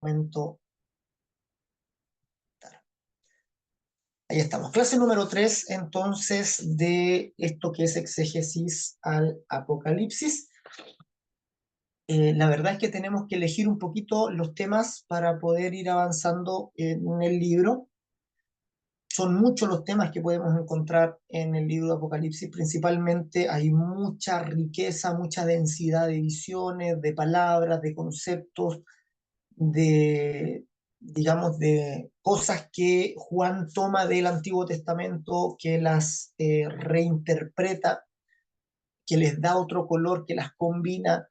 momento. Ahí estamos. Clase número 3, entonces, de esto que es exégesis al Apocalipsis. La verdad es que tenemos que elegir un poquito los temas para poder ir avanzando en el libro. Son muchos los temas que podemos encontrar en el libro de Apocalipsis. Principalmente hay mucha riqueza, mucha densidad de visiones, de palabras, de conceptos, de, digamos, de cosas que Juan toma del Antiguo Testamento, que las reinterpreta, que les da otro color, que las combina.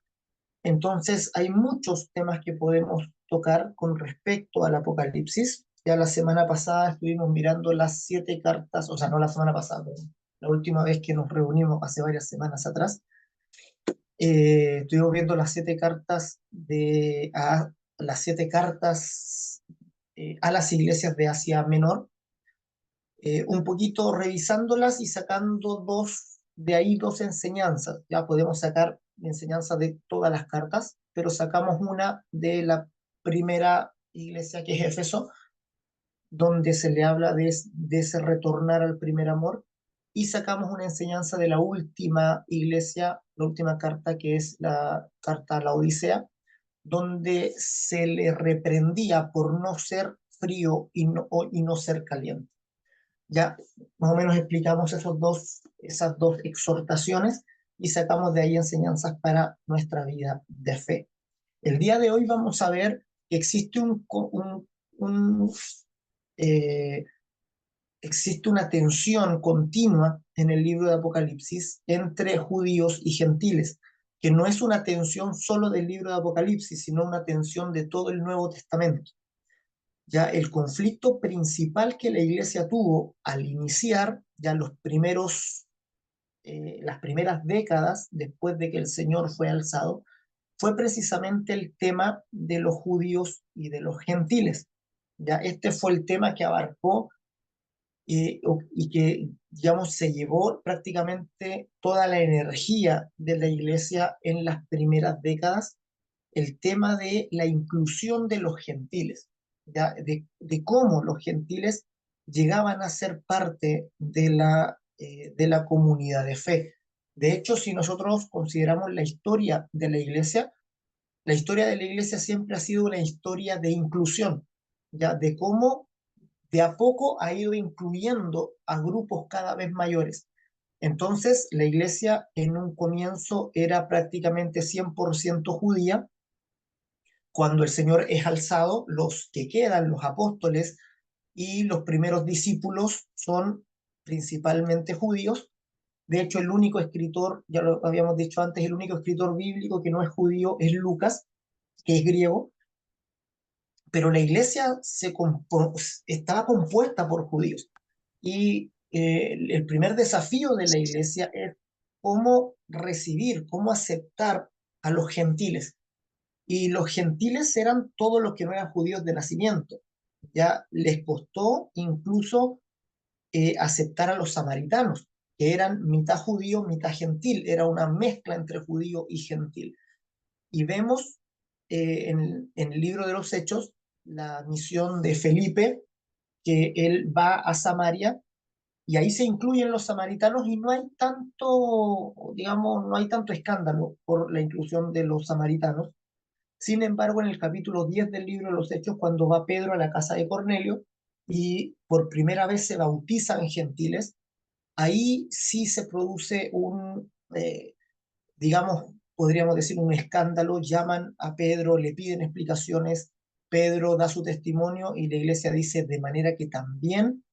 Entonces, hay muchos temas que podemos tocar con respecto al Apocalipsis. Ya la semana pasada estuvimos mirando las 7 cartas, o sea, no la semana pasada, pero la última vez que nos reunimos hace varias semanas atrás, estuvimos viendo las 7 cartas las 7 cartas a las iglesias de Asia Menor, un poquito revisándolas y sacando de ahí dos enseñanzas. Ya podemos sacar enseñanzas de todas las cartas, pero sacamos una de la primera iglesia, que es Éfeso, donde se le habla de ese retornar al primer amor, y sacamos una enseñanza de la última iglesia, la última carta, que es la carta a la Odisea, donde se le reprendía por no ser frío y no ser caliente. Ya más o menos explicamos esas dos exhortaciones y sacamos de ahí enseñanzas para nuestra vida de fe. El día de hoy vamos a ver que eh, existe una tensión continua en el libro de Apocalipsis entre judíos y gentiles, que no es una tensión solo del libro de Apocalipsis, sino una tensión de todo el Nuevo Testamento. Ya el conflicto principal que la iglesia tuvo al iniciar ya las primeras décadas después de que el Señor fue alzado, fue precisamente el tema de los judíos y de los gentiles. Ya este fue el tema que abarcó y que, digamos, se llevó prácticamente toda la energía de la iglesia en las primeras décadas, el tema de la inclusión de los gentiles, ¿ya? De cómo los gentiles llegaban a ser parte de la comunidad de fe. De hecho, si nosotros consideramos la historia de la iglesia siempre ha sido una historia de inclusión, ¿ya? De cómo de a poco ha ido incluyendo a grupos cada vez mayores. Entonces, la iglesia en un comienzo era prácticamente 100% judía. Cuando el Señor es alzado, los que quedan, los apóstoles y los primeros discípulos, son principalmente judíos. De hecho, el único escritor, ya lo habíamos dicho antes, el único escritor bíblico que no es judío es Lucas, que es griego, pero la iglesia estaba compuesta por judíos. Y el primer desafío de la iglesia es cómo recibir, cómo aceptar a los gentiles. Y los gentiles eran todos los que no eran judíos de nacimiento. Ya les costó incluso aceptar a los samaritanos, que eran mitad judío, mitad gentil. Era una mezcla entre judío y gentil. Y vemos en el libro de los Hechos la misión de Felipe, que él va a Samaria y ahí se incluyen los samaritanos y no hay tanto, digamos, no hay tanto escándalo por la inclusión de los samaritanos. Sin embargo, en el capítulo 10 del libro de los Hechos, cuando va Pedro a la casa de Cornelio y por primera vez se bautizan gentiles, ahí sí se produce digamos, podríamos decir un escándalo, llaman a Pedro, le piden explicaciones, Pedro da su testimonio y la iglesia dice de manera que también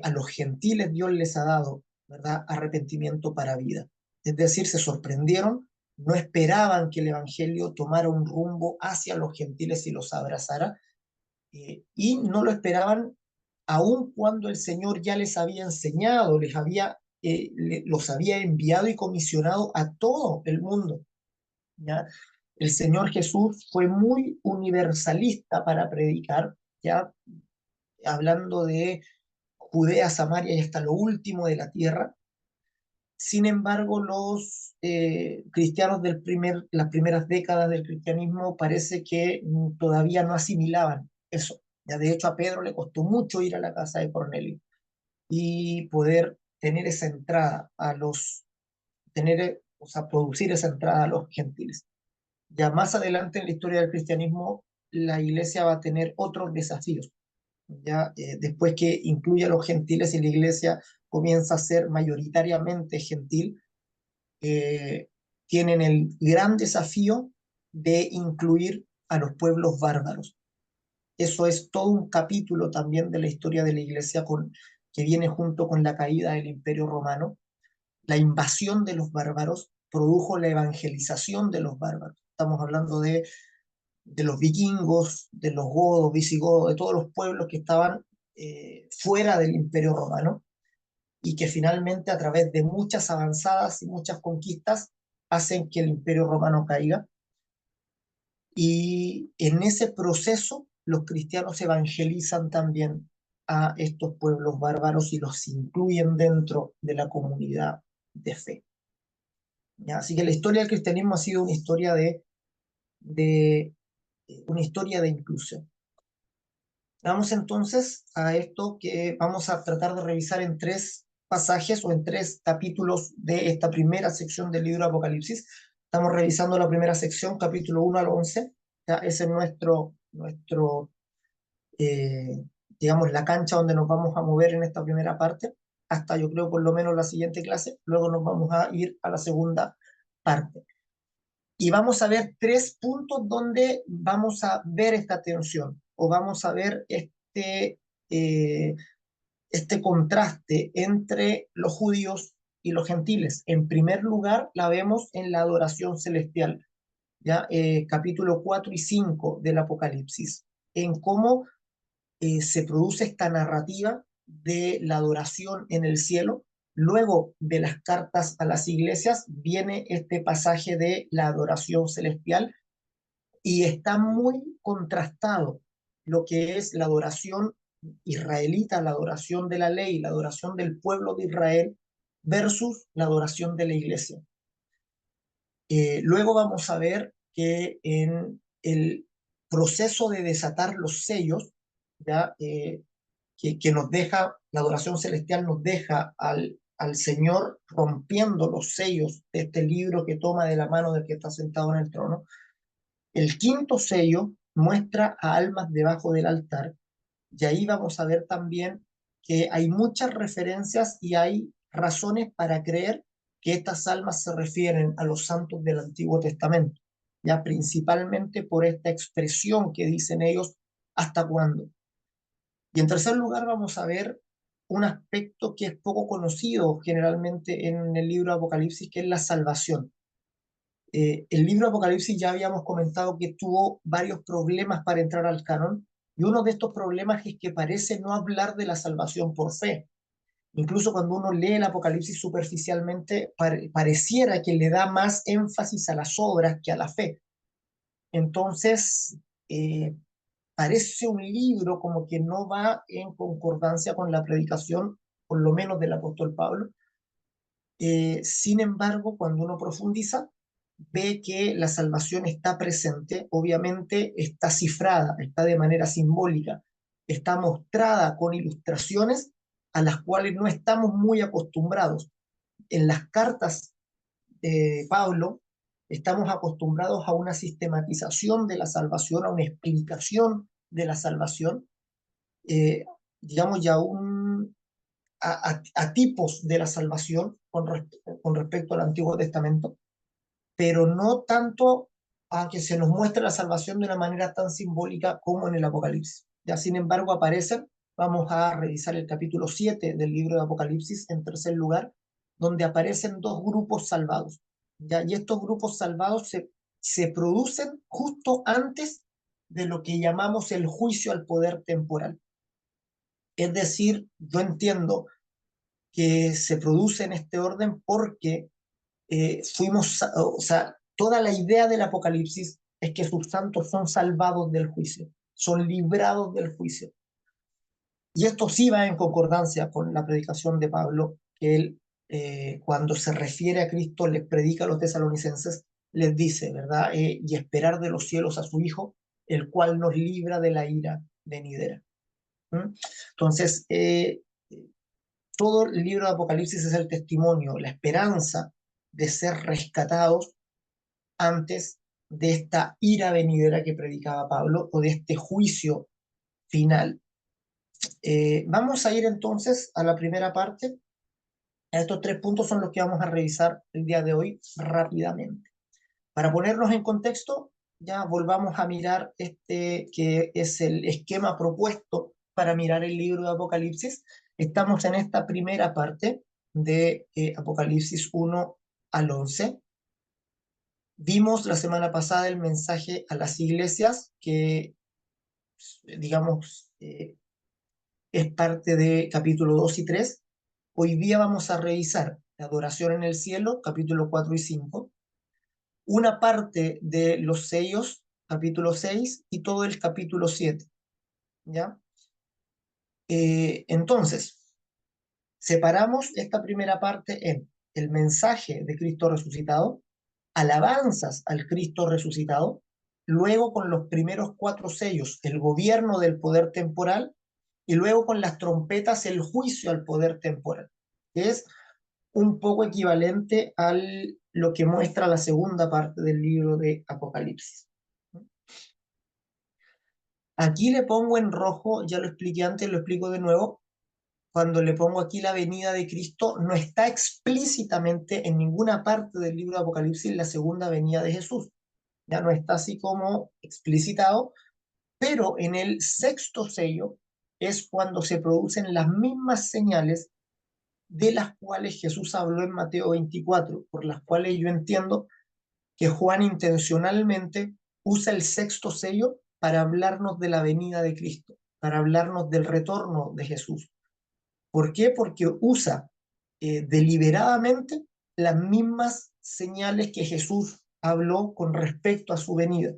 a los gentiles Dios les ha dado, ¿verdad?, arrepentimiento para vida. Es decir, se sorprendieron, no esperaban que el evangelio tomara un rumbo hacia los gentiles y los abrazara, y no lo esperaban aun cuando el Señor ya les había enseñado, los había enviado y comisionado a todo el mundo, ¿ya? El Señor Jesús fue muy universalista para predicar, ya hablando de Judea, Samaria y hasta lo último de la tierra. Sin embargo, los cristianos las primeras décadas del cristianismo parece que todavía no asimilaban eso. Ya de hecho a Pedro le costó mucho ir a la casa de Cornelio y poder tener esa entrada a o sea, producir esa entrada a los gentiles. Ya más adelante en la historia del cristianismo, la iglesia va a tener otros desafíos. Ya después que incluye a los gentiles y la iglesia comienza a ser mayoritariamente gentil, eh, tienen el gran desafío de incluir a los pueblos bárbaros. Eso es todo un capítulo también de la historia de la iglesia que viene junto con la caída del Imperio Romano. La invasión de los bárbaros produjo la evangelización de los bárbaros. Estamos hablando de los vikingos, de los godos, visigodos, de todos los pueblos que estaban fuera del Imperio Romano y que finalmente a través de muchas avanzadas y muchas conquistas hacen que el Imperio Romano caiga. Y en ese proceso los cristianos evangelizan también a estos pueblos bárbaros y los incluyen dentro de la comunidad de fe. ¿Ya? Así que la historia del cristianismo ha sido de una historia de inclusión. Vamos entonces a esto que vamos a tratar de revisar en tres pasajes o en tres capítulos de esta primera sección del libro de Apocalipsis. Estamos revisando la primera sección, capítulo 1 al 11. ¿Ya? Ese es eh, digamos, la cancha donde nos vamos a mover en esta primera parte, hasta yo creo por lo menos la siguiente clase. Luego nos vamos a ir a la segunda parte. Y vamos a ver tres puntos donde vamos a ver esta tensión o vamos a ver eh, este contraste entre los judíos y los gentiles. En primer lugar, la vemos en la adoración celestial, ¿ya? Capítulo 4 y 5 del Apocalipsis, en cómo se produce esta narrativa de la adoración en el cielo. Luego de las cartas a las iglesias viene este pasaje de la adoración celestial y está muy contrastado lo que es la adoración israelita, la adoración de la ley, la adoración del pueblo de Israel versus la adoración de la iglesia. Luego vamos a ver que en el proceso de desatar los sellos, ¿ya? Que nos deja, la adoración celestial nos deja al Señor rompiendo los sellos de este libro que toma de la mano del que está sentado en el trono. El quinto sello muestra a almas debajo del altar, y ahí vamos a ver también que hay muchas referencias y hay razones para creer que estas almas se refieren a los santos del Antiguo Testamento, ya principalmente por esta expresión que dicen ellos, ¿hasta cuándo? Y en tercer lugar vamos a ver un aspecto que es poco conocido generalmente en el libro de Apocalipsis, que es la salvación. El libro de Apocalipsis ya habíamos comentado que tuvo varios problemas para entrar al canon, y uno de estos problemas es que parece no hablar de la salvación por fe. Incluso cuando uno lee el Apocalipsis superficialmente, pareciera que le da más énfasis a las obras que a la fe. Entonces, eh, parece un libro como que no va en concordancia con la predicación, por lo menos del apóstol Pablo. Sin embargo, cuando uno profundiza, ve que la salvación está presente, obviamente está cifrada, está de manera simbólica, está mostrada con ilustraciones a las cuales no estamos muy acostumbrados. En las cartas de Pablo estamos acostumbrados a una sistematización de la salvación, a una explicación de la salvación, eh, digamos ya a tipos de la salvación con respecto al Antiguo Testamento, pero no tanto a que se nos muestre la salvación de una manera tan simbólica como en el Apocalipsis. Ya, sin embargo, aparecen, vamos a revisar el capítulo 7 del libro de Apocalipsis en tercer lugar, donde aparecen dos grupos salvados. ¿Ya? Y estos grupos salvados se producen justo antes de lo que llamamos el juicio al poder temporal. Es decir, yo entiendo que se produce en este orden porque o sea, toda la idea del Apocalipsis es que sus santos son salvados del juicio, son librados del juicio. Y esto sí va en concordancia con la predicación de Pablo, que él cuando se refiere a Cristo, les predica a los tesalonicenses, les dice, ¿verdad? Y esperar de los cielos a su Hijo, el cual nos libra de la ira venidera. ¿Mm? Entonces, todo el libro de Apocalipsis es el testimonio, la esperanza de ser rescatados antes de esta ira venidera que predicaba Pablo o de este juicio final. Vamos a ir entonces a la primera parte. Estos 3 puntos son los que vamos a revisar el día de hoy rápidamente. Para ponernos en contexto, ya volvamos a mirar este que es el esquema propuesto para mirar el libro de Apocalipsis. Estamos en esta primera parte de Apocalipsis 1 al 11. Vimos la semana pasada el mensaje a las iglesias que, digamos, es parte de capítulo 2 y 3. Hoy día vamos a revisar la adoración en el cielo, capítulo 4 y 5, una parte de los sellos, capítulo 6, y todo el capítulo 7. ¿Ya? Entonces, separamos esta primera parte en el mensaje de Cristo resucitado, alabanzas al Cristo resucitado, luego con los primeros 4 sellos, el gobierno del poder temporal, y luego con las trompetas, el juicio al poder temporal, que es un poco equivalente a lo que muestra la segunda parte del libro de Apocalipsis. Aquí le pongo en rojo, ya lo expliqué antes, lo explico de nuevo. Cuando le pongo aquí la venida de Cristo, no está explícitamente en ninguna parte del libro de Apocalipsis la segunda venida de Jesús. Ya no está así como explicitado, pero en el sexto sello es cuando se producen las mismas señales de las cuales Jesús habló en Mateo 24, por las cuales yo entiendo que Juan intencionalmente usa el sexto sello para hablarnos de la venida de Cristo, para hablarnos del retorno de Jesús. ¿Por qué? Porque usa deliberadamente las mismas señales que Jesús habló con respecto a su venida.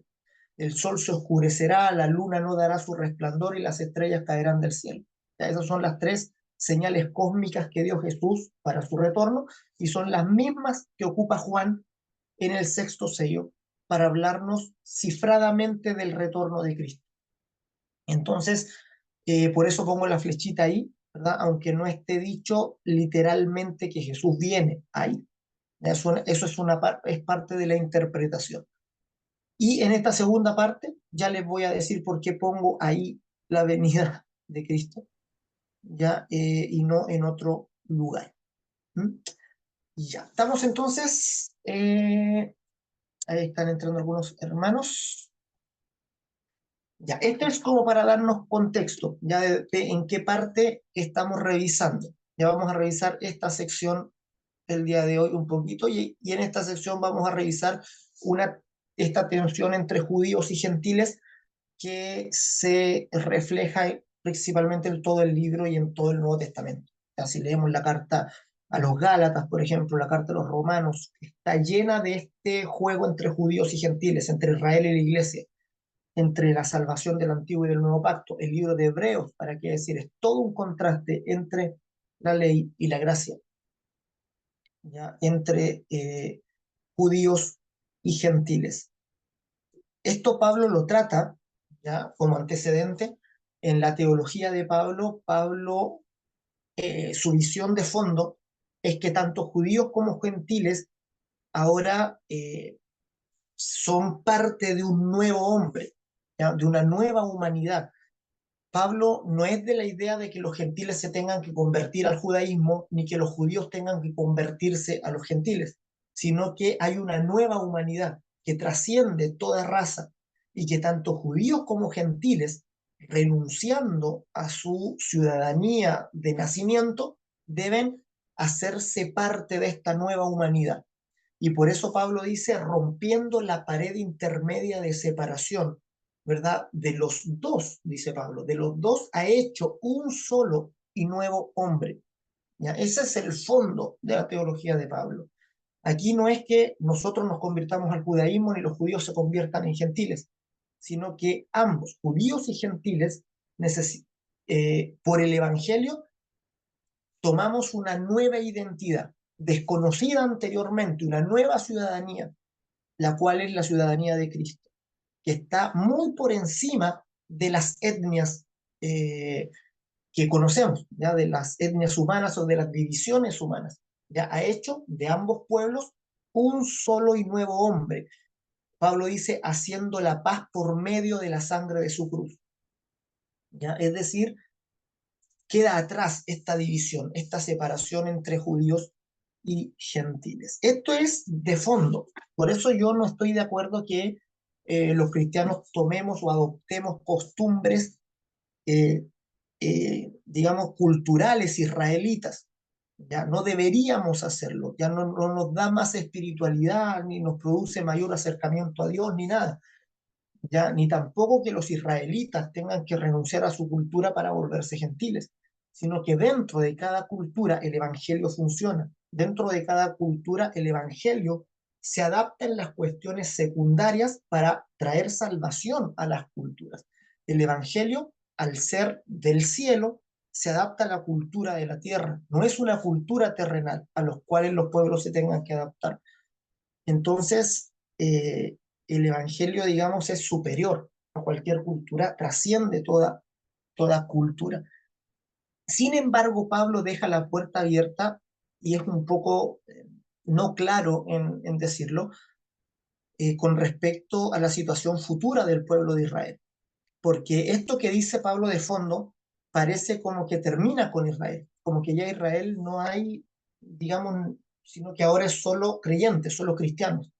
El sol se oscurecerá, la luna no dará su resplandor y las estrellas caerán del cielo. Ya, esas son las 3 señales cósmicas que dio Jesús para su retorno y son las mismas que ocupa Juan en el sexto sello para hablarnos cifradamente del retorno de Cristo. Entonces, por eso pongo la flechita ahí, ¿verdad? Aunque no esté dicho literalmente que Jesús viene ahí. Eso es parte de la interpretación. Y en esta segunda parte ya les voy a decir por qué pongo ahí la venida de Cristo, ya, y no en otro lugar. ¿Mm? Ya, estamos entonces, ahí están entrando algunos hermanos. Ya, esto es como para darnos contexto, ya de en qué parte estamos revisando. Ya vamos a revisar esta sección el día de hoy un poquito y en esta sección vamos a revisar esta tensión entre judíos y gentiles que se refleja principalmente en todo el libro y en todo el Nuevo Testamento. Ya, si leemos la carta a los Gálatas, por ejemplo, la carta a los Romanos, está llena de este juego entre judíos y gentiles, entre Israel y la Iglesia, entre la salvación del Antiguo y del Nuevo Pacto. El libro de Hebreos, ¿para qué decir? Es todo un contraste entre la ley y la gracia, ¿ya? Entre judíos y gentiles. Esto Pablo lo trata, ¿ya? Como antecedente en la teología de Pablo. Pablo, su visión de fondo es que tanto judíos como gentiles ahora son parte de un nuevo hombre, ¿ya? De una nueva humanidad. Pablo no es de la idea de que los gentiles se tengan que convertir al judaísmo, ni que los judíos tengan que convertirse a los gentiles, sino que hay una nueva humanidad que trasciende toda raza y que tanto judíos como gentiles, renunciando a su ciudadanía de nacimiento, deben hacerse parte de esta nueva humanidad. Y por eso Pablo dice, rompiendo la pared intermedia de separación, ¿verdad? De los dos, dice Pablo, de los dos ha hecho un solo y nuevo hombre. ¿Ya? Ese es el fondo de la teología de Pablo. Aquí no es que nosotros nos convirtamos al judaísmo ni los judíos se conviertan en gentiles, sino que ambos, judíos y gentiles, por el Evangelio tomamos una nueva identidad. desconocida anteriormente, una nueva ciudadanía, la cual es la ciudadanía de Cristo, que está muy por encima de las etnias que conocemos, ya de las etnias humanas o de las divisiones humanas. Ya ha hecho de ambos pueblos un solo y nuevo hombre. Pablo dice, haciendo la paz por medio de la sangre de su cruz. ¿Ya? Es decir, queda atrás esta división, esta separación entre judíos y gentiles. Esto es de fondo. Por eso yo no estoy de acuerdo que los cristianos tomemos o adoptemos costumbres, eh, digamos, culturales israelitas. Ya no deberíamos hacerlo, ya no nos da más espiritualidad, ni nos produce mayor acercamiento a Dios, ni nada. Ya, ni tampoco que los israelitas tengan que renunciar a su cultura para volverse gentiles, sino que dentro de cada cultura el evangelio funciona. Dentro de cada cultura el evangelio se adapta en las cuestiones secundarias para traer salvación a las culturas. El evangelio, al ser del cielo, se adapta a la cultura de la tierra. No es una cultura terrenal a los cuales los pueblos se tengan que adaptar. Entonces, el Evangelio, digamos, es superior a cualquier cultura, trasciende toda cultura. Sin embargo, Pablo deja la puerta abierta y es un poco no claro en decirlo con respecto a la situación futura del pueblo de Israel. Porque esto que dice Pablo de fondo parece como que termina con Israel, como que ya Israel no hay, digamos, sino que ahora es solo creyentes, solo cristianos.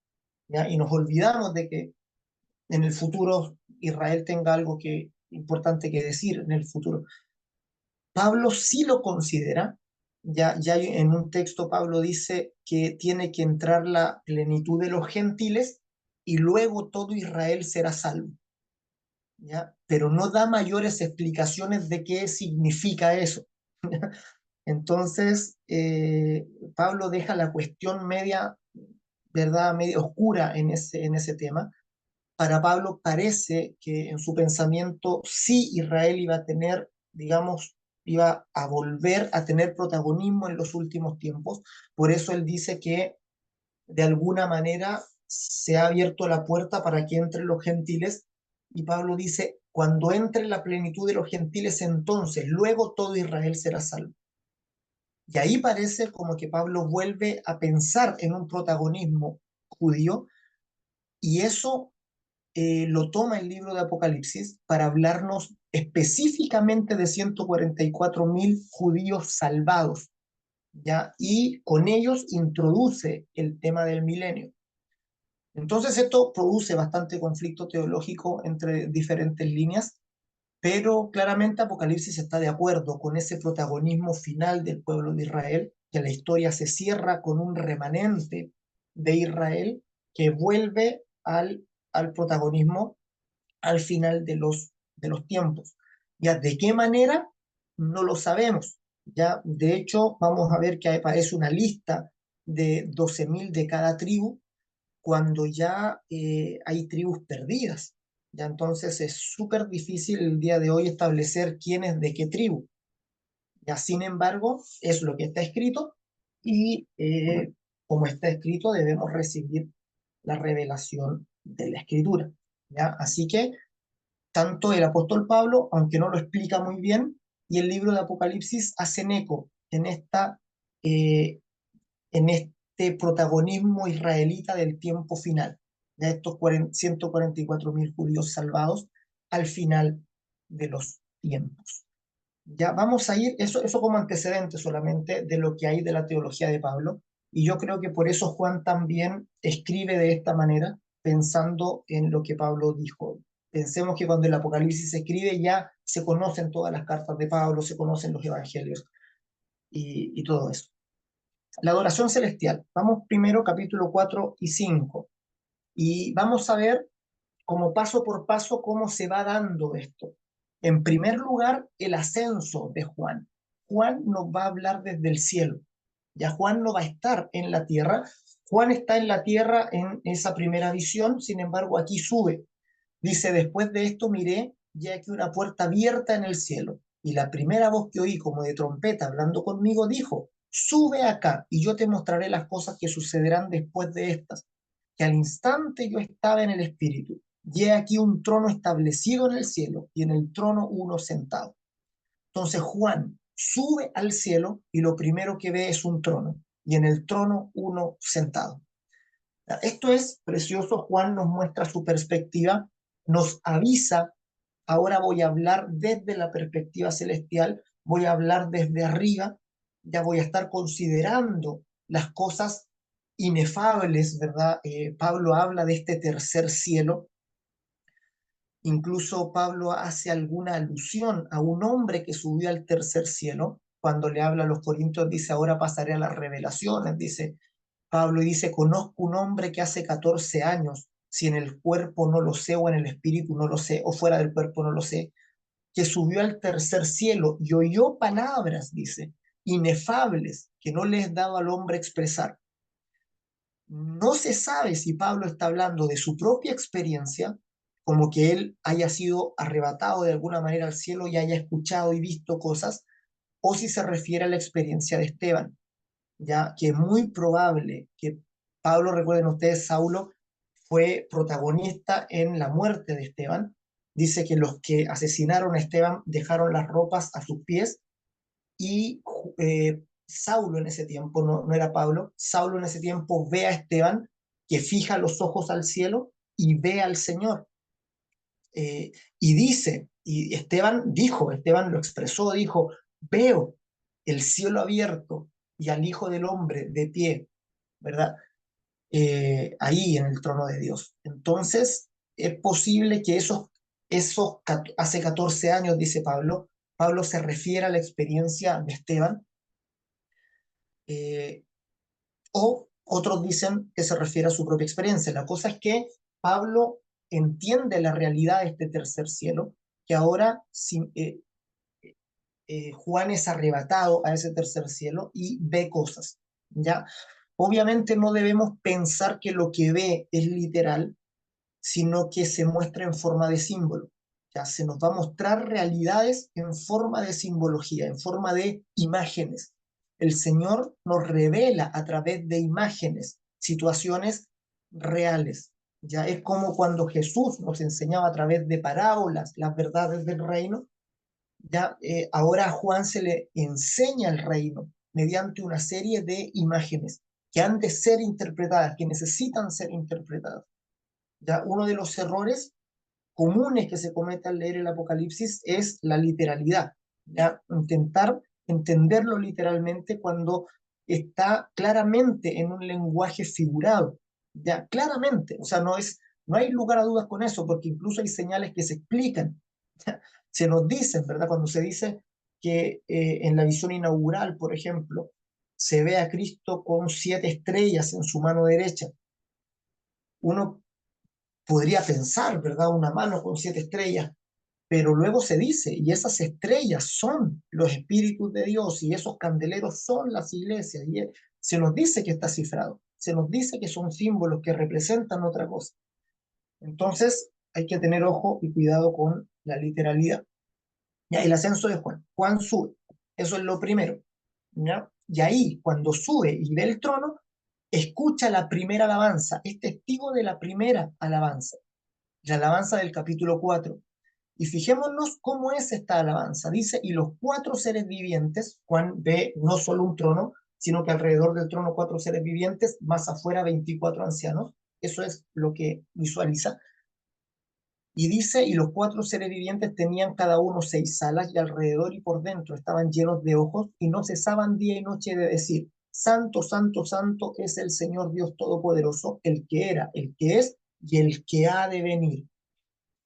¿Ya? Y nos olvidamos de que en el futuro Israel tenga algo importante que decir en el futuro. Pablo sí lo considera, ya en un texto Pablo dice que tiene que entrar la plenitud de los gentiles y luego todo Israel será salvo. ¿Ya? Pero no da mayores explicaciones de qué significa eso. Entonces, Pablo deja la cuestión media, ¿verdad? Media oscura en ese tema. Para Pablo parece que en su pensamiento sí Israel iba a tener, digamos, iba a volver a tener protagonismo en los últimos tiempos. Por eso él dice que de alguna manera se ha abierto la puerta para que entren los gentiles. Y Pablo dice, cuando entre la plenitud de los gentiles, entonces luego todo Israel será salvo. Y ahí parece como que Pablo vuelve a pensar en un protagonismo judío y eso lo toma el libro de Apocalipsis para hablarnos específicamente de 144.000 judíos salvados, ¿ya? Y con ellos introduce el tema del milenio. Entonces esto produce bastante conflicto teológico entre diferentes líneas, pero claramente Apocalipsis está de acuerdo con ese protagonismo final del pueblo de Israel, que la historia se cierra con un remanente de Israel que vuelve al protagonismo al final de los tiempos. Ya, ¿de qué manera? No lo sabemos. Ya, de hecho, vamos a ver que aparece una lista de 12.000 de cada tribu, cuando ya hay tribus perdidas. Ya entonces es súper difícil el día de hoy establecer quién es de qué tribu. Ya, sin embargo, es lo que está escrito y como está escrito debemos recibir la revelación de la escritura. ¿Ya? Así que tanto el apóstol Pablo, aunque no lo explica muy bien, y el libro de Apocalipsis hacen eco eh, en este protagonismo israelita del tiempo final, de estos 144.000 judíos salvados al final de los tiempos. Ya vamos a ir, eso como antecedente solamente de lo que hay de la teología de Pablo, y yo creo que por eso Juan también escribe de esta manera, pensando en lo que Pablo dijo. Pensemos que cuando el Apocalipsis se escribe ya se conocen todas las cartas de Pablo, se conocen los evangelios y todo eso. La adoración celestial. Vamos primero capítulo 4 y 5 y vamos a ver como paso por paso cómo se va dando esto. En primer lugar, el ascenso de Juan. Juan nos va a hablar desde el cielo. Ya Juan no va a estar en la tierra. Juan está en la tierra en esa primera visión, sin embargo aquí sube. Dice, después de esto miré, ya que una puerta abierta en el cielo. Y la primera voz que oí como de trompeta hablando conmigo dijo, sube acá y yo te mostraré las cosas que sucederán después de estas, que al instante yo estaba en el Espíritu, y he aquí un trono establecido en el cielo, y en el trono uno sentado. Entonces Juan sube al cielo y lo primero que ve es un trono, y en el trono uno sentado. Esto es precioso. Juan nos muestra su perspectiva, nos avisa. Ahora voy a hablar desde la perspectiva celestial, voy a hablar desde arriba, ya voy a estar considerando las cosas inefables, ¿verdad? Pablo habla de este tercer cielo. Incluso Pablo hace alguna alusión a un hombre que subió al tercer cielo. Cuando le habla a los corintios, dice, ahora pasaré a las revelaciones, dice Pablo, dice, conozco un hombre que hace 14 años, si en el cuerpo no lo sé, o en el espíritu no lo sé, o fuera del cuerpo no lo sé, que subió al tercer cielo y oyó palabras, dice, inefables, que no le es dado al hombre expresar. No se sabe si Pablo está hablando de su propia experiencia, como que él haya sido arrebatado de alguna manera al cielo y haya escuchado y visto cosas, o si se refiere a la experiencia de Esteban, ya que es muy probable que Pablo, recuerden ustedes, Saulo fue protagonista en la muerte de Esteban. Dice que los que asesinaron a Esteban dejaron las ropas a sus pies y Saulo en ese tiempo, no era Pablo, Saulo en ese tiempo ve a Esteban que fija los ojos al cielo y ve al Señor. Y dice, y Esteban lo expresó, dijo, veo el cielo abierto y al Hijo del Hombre de pie, ¿verdad? Ahí en el trono de Dios. Entonces, es posible que hace 14 años, dice Pablo, Pablo se refiere a la experiencia de Esteban, eh, o otros dicen que se refiere a su propia experiencia. La cosa es que Pablo entiende la realidad de este tercer cielo, que ahora Juan es arrebatado a ese tercer cielo y ve cosas, ¿ya? Obviamente no debemos pensar que lo que ve es literal, sino que se muestra en forma de símbolo. Ya se nos va a mostrar realidades en forma de simbología, en forma de imágenes. El Señor nos revela a través de imágenes, situaciones reales. Ya es como cuando Jesús nos enseñaba a través de parábolas las verdades del reino. Ya ahora a Juan se le enseña el reino mediante una serie de imágenes que han de ser interpretadas, que necesitan ser interpretadas. Ya uno de los errores comunes que se comete al leer el Apocalipsis es la literalidad, ¿ya? Intentar entenderlo literalmente cuando está claramente en un lenguaje figurado, ya claramente, o sea, no hay lugar a dudas con eso, porque incluso hay señales que se explican, ¿ya? Se nos dicen, ¿verdad? Cuando se dice que en la visión inaugural, por ejemplo, se ve a Cristo con 7 estrellas en su mano derecha. Uno podría pensar, ¿verdad? Una mano con 7 estrellas, pero luego se dice, y esas estrellas son los espíritus de Dios, y esos candeleros son las iglesias, y se nos dice que está cifrado, se nos dice que son símbolos que representan otra cosa. Entonces, hay que tener ojo y cuidado con la literalidad. Ya, el ascenso de Juan. Juan sube, eso es lo primero. ¿Ya? Y ahí, cuando sube y ve el trono, escucha la primera alabanza, es testigo de la primera alabanza, la alabanza del capítulo 4. Y fijémonos cómo es esta alabanza. Dice, y los 4 seres vivientes, Juan ve no solo un trono, sino que alrededor del trono 4 seres vivientes, más afuera 24 ancianos. Eso es lo que visualiza. Y dice, y los 4 seres vivientes tenían cada uno 6 alas, y alrededor y por dentro estaban llenos de ojos, y no cesaban día y noche de decir, Santo, Santo, Santo es el Señor Dios Todopoderoso, el que era, el que es y el que ha de venir.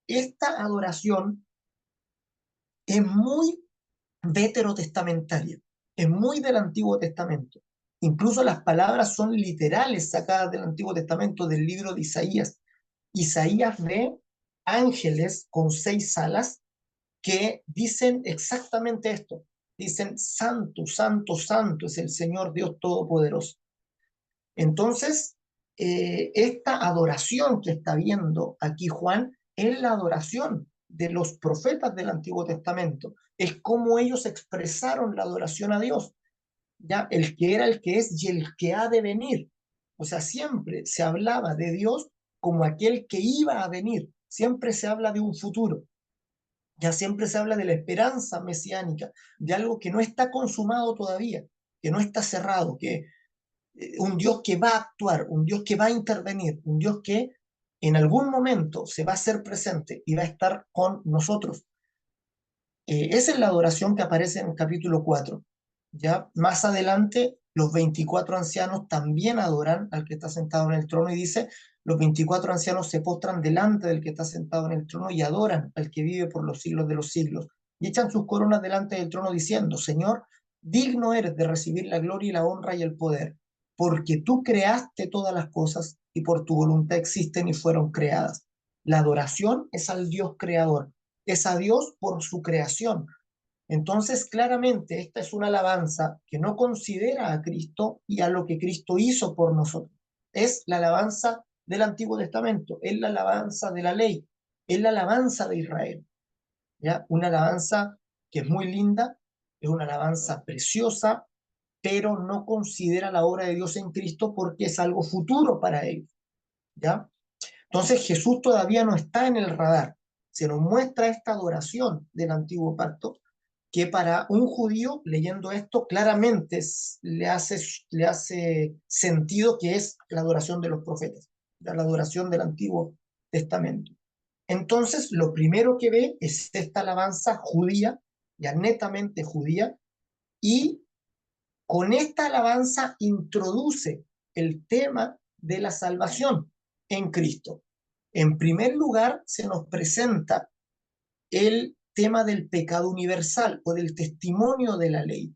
Esta adoración es muy veterotestamentaria, es muy del Antiguo Testamento. Incluso las palabras son literales sacadas del Antiguo Testamento, del libro de Isaías. Isaías ve ángeles con 6 alas que dicen exactamente esto. Dicen, Santo, Santo, Santo es el Señor Dios Todopoderoso. Entonces, esta adoración que está viendo aquí Juan es la adoración de los profetas del Antiguo Testamento. Es como ellos expresaron la adoración a Dios. ya el que era, el que es y el que ha de venir. O sea, siempre se hablaba de Dios como aquel que iba a venir, siempre se habla de un futuro, ya siempre se habla de la esperanza mesiánica, de algo que no está consumado todavía, que no está cerrado, que un Dios que va a actuar, un Dios que va a intervenir, un Dios que en algún momento se va a hacer presente y va a estar con nosotros. Esa es la adoración que aparece en el capítulo 4. Ya más adelante, los 24 ancianos también adoran al que está sentado en el trono y dice, los 24 ancianos se postran delante del que está sentado en el trono y adoran al que vive por los siglos de los siglos. Y echan sus coronas delante del trono diciendo, Señor, digno eres de recibir la gloria y la honra y el poder, porque tú creaste todas las cosas y por tu voluntad existen y fueron creadas. La adoración es al Dios creador, es a Dios por su creación. Entonces, claramente, esta es una alabanza que no considera a Cristo y a lo que Cristo hizo por nosotros. Es la alabanza del Antiguo Testamento, es la alabanza de la ley, es la alabanza de Israel. ¿Ya? Una alabanza que es muy linda, es una alabanza preciosa, pero no considera la obra de Dios en Cristo porque es algo futuro para ellos. ¿Ya? Entonces Jesús todavía no está en el radar. Se nos muestra esta adoración del antiguo pacto, que para un judío leyendo esto claramente le hace sentido que es la adoración de los profetas, la adoración del Antiguo Testamento. Entonces, lo primero que ve es esta alabanza judía, ya netamente judía, y con esta alabanza introduce el tema de la salvación en Cristo. En primer lugar, se nos presenta el tema del pecado universal o del testimonio de la ley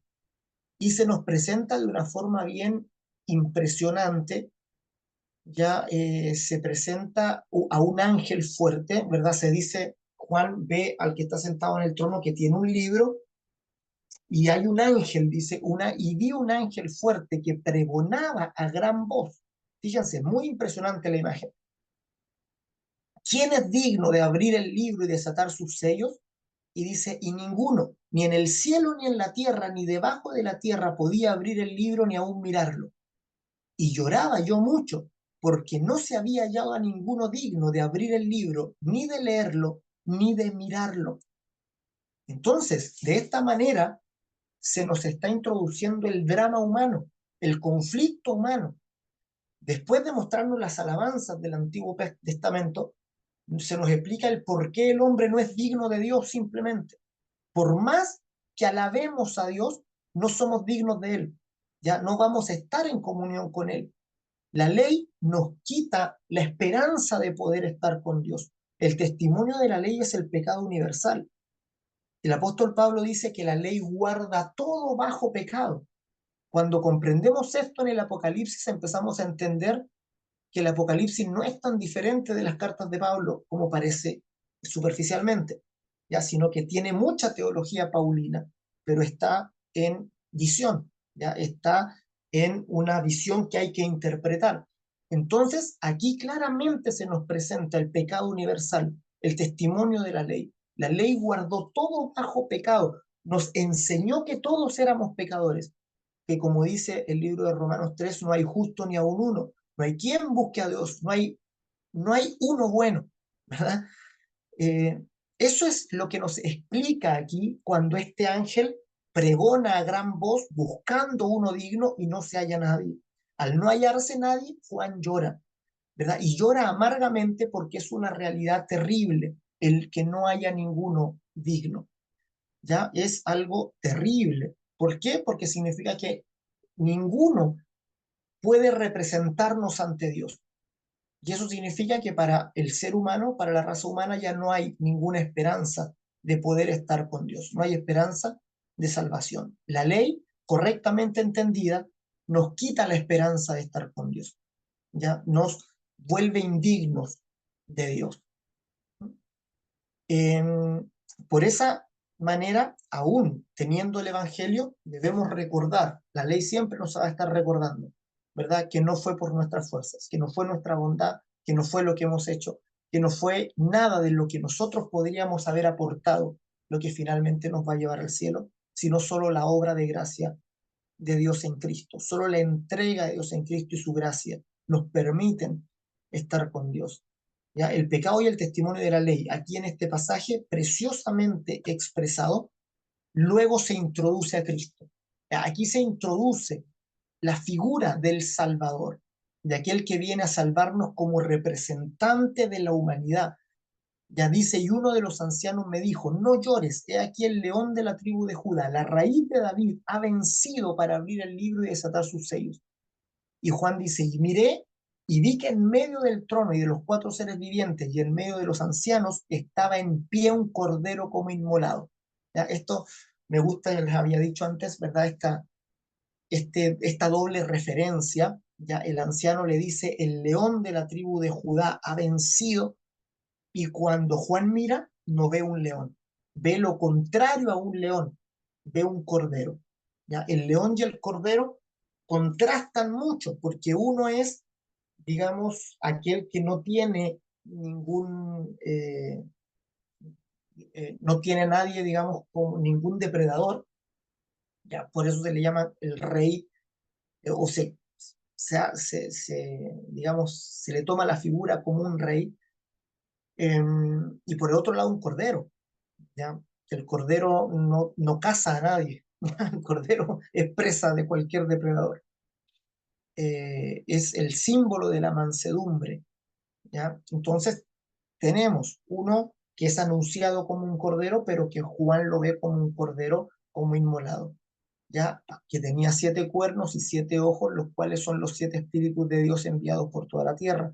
y se nos presenta de una forma bien impresionante. Ya se presenta a un ángel fuerte, ¿verdad? Se dice, Juan ve al que está sentado en el trono que tiene un libro y hay un ángel, dice, y vi un ángel fuerte que pregonaba a gran voz. Fíjense, muy impresionante la imagen. ¿Quién es digno de abrir el libro y desatar sus sellos? Y dice, y ninguno, ni en el cielo, ni en la tierra, ni debajo de la tierra podía abrir el libro ni aún mirarlo. Y lloraba yo mucho, porque no se había hallado a ninguno digno de abrir el libro, ni de leerlo, ni de mirarlo. Entonces, de esta manera, se nos está introduciendo el drama humano, el conflicto humano. Después de mostrarnos las alabanzas del Antiguo Testamento, se nos explica el por qué el hombre no es digno de Dios simplemente. Por más que alabemos a Dios, no somos dignos de Él. Ya no vamos a estar en comunión con Él. La ley nos quita la esperanza de poder estar con Dios. El testimonio de la ley es el pecado universal. El apóstol Pablo dice que la ley guarda todo bajo pecado. Cuando comprendemos esto en el Apocalipsis, empezamos a entender que el Apocalipsis no es tan diferente de las cartas de Pablo como parece superficialmente, ya, sino que tiene mucha teología paulina, pero está en visión, ya está en una visión que hay que interpretar. Entonces, aquí claramente se nos presenta el pecado universal, el testimonio de la ley. La ley guardó todo bajo pecado, nos enseñó que todos éramos pecadores, que como dice el libro de Romanos 3, no hay justo ni aun uno, no hay quien busque a Dios, no hay uno bueno, ¿verdad? Eh, Eso es lo que nos explica aquí cuando este ángel pregona a gran voz buscando uno digno y no se halla nadie. Al no hallarse nadie, Juan llora, ¿verdad? Y llora amargamente porque es una realidad terrible el que no haya ninguno digno. Ya es algo terrible. ¿Por qué? Porque significa que ninguno puede representarnos ante Dios. Y eso significa que para el ser humano, para la raza humana, ya no hay ninguna esperanza de poder estar con Dios. No hay esperanza de salvación. La ley, correctamente entendida, nos quita la esperanza de estar con Dios. Ya nos vuelve indignos de Dios. Eh, por esa manera, aún teniendo el Evangelio, debemos recordar, la ley siempre nos va a estar recordando, ¿verdad? Que no fue por nuestras fuerzas, que no fue nuestra bondad, que no fue lo que hemos hecho, que no fue nada de lo que nosotros podríamos haber aportado lo que finalmente nos va a llevar al cielo, sino solo la obra de gracia de Dios en Cristo. Solo la entrega de Dios en Cristo y su gracia nos permiten estar con Dios. ¿Ya? El pecado y el testimonio de la ley, aquí en este pasaje, preciosamente expresado, luego se introduce a Cristo. ¿Ya? Aquí se introduce la figura del Salvador, de aquel que viene a salvarnos como representante de la humanidad. Ya dice, y uno de los ancianos me dijo, no llores, he aquí el león de la tribu de Judá, la raíz de David, ha vencido para abrir el libro y desatar sus sellos. Y Juan dice, y miré y vi que en medio del trono y de los cuatro seres vivientes y en medio de los ancianos estaba en pie un cordero como inmolado. ¿Ya? Esto me gusta, les había dicho antes, ¿verdad? Esta doble referencia, ya el anciano le dice, el león de la tribu de Judá ha vencido, y cuando Juan mira, no ve un león, ve lo contrario a un león, ve un cordero. ¿Ya? El león y el cordero contrastan mucho, porque uno es, digamos, aquel que no tiene no tiene nadie, digamos, con ningún depredador, ¿ya? Por eso se le llama el rey, o digamos, se le toma la figura como un rey, y por el otro lado un cordero, ¿ya? El cordero no caza a nadie, el cordero es presa de cualquier depredador. Es el símbolo de la mansedumbre, ¿ya? Entonces tenemos uno que es anunciado como un cordero, pero que Juan lo ve como un cordero, como inmolado, ¿ya? Que tenía 7 cuernos y 7 ojos, los cuales son los 7 espíritus de Dios enviados por toda la tierra.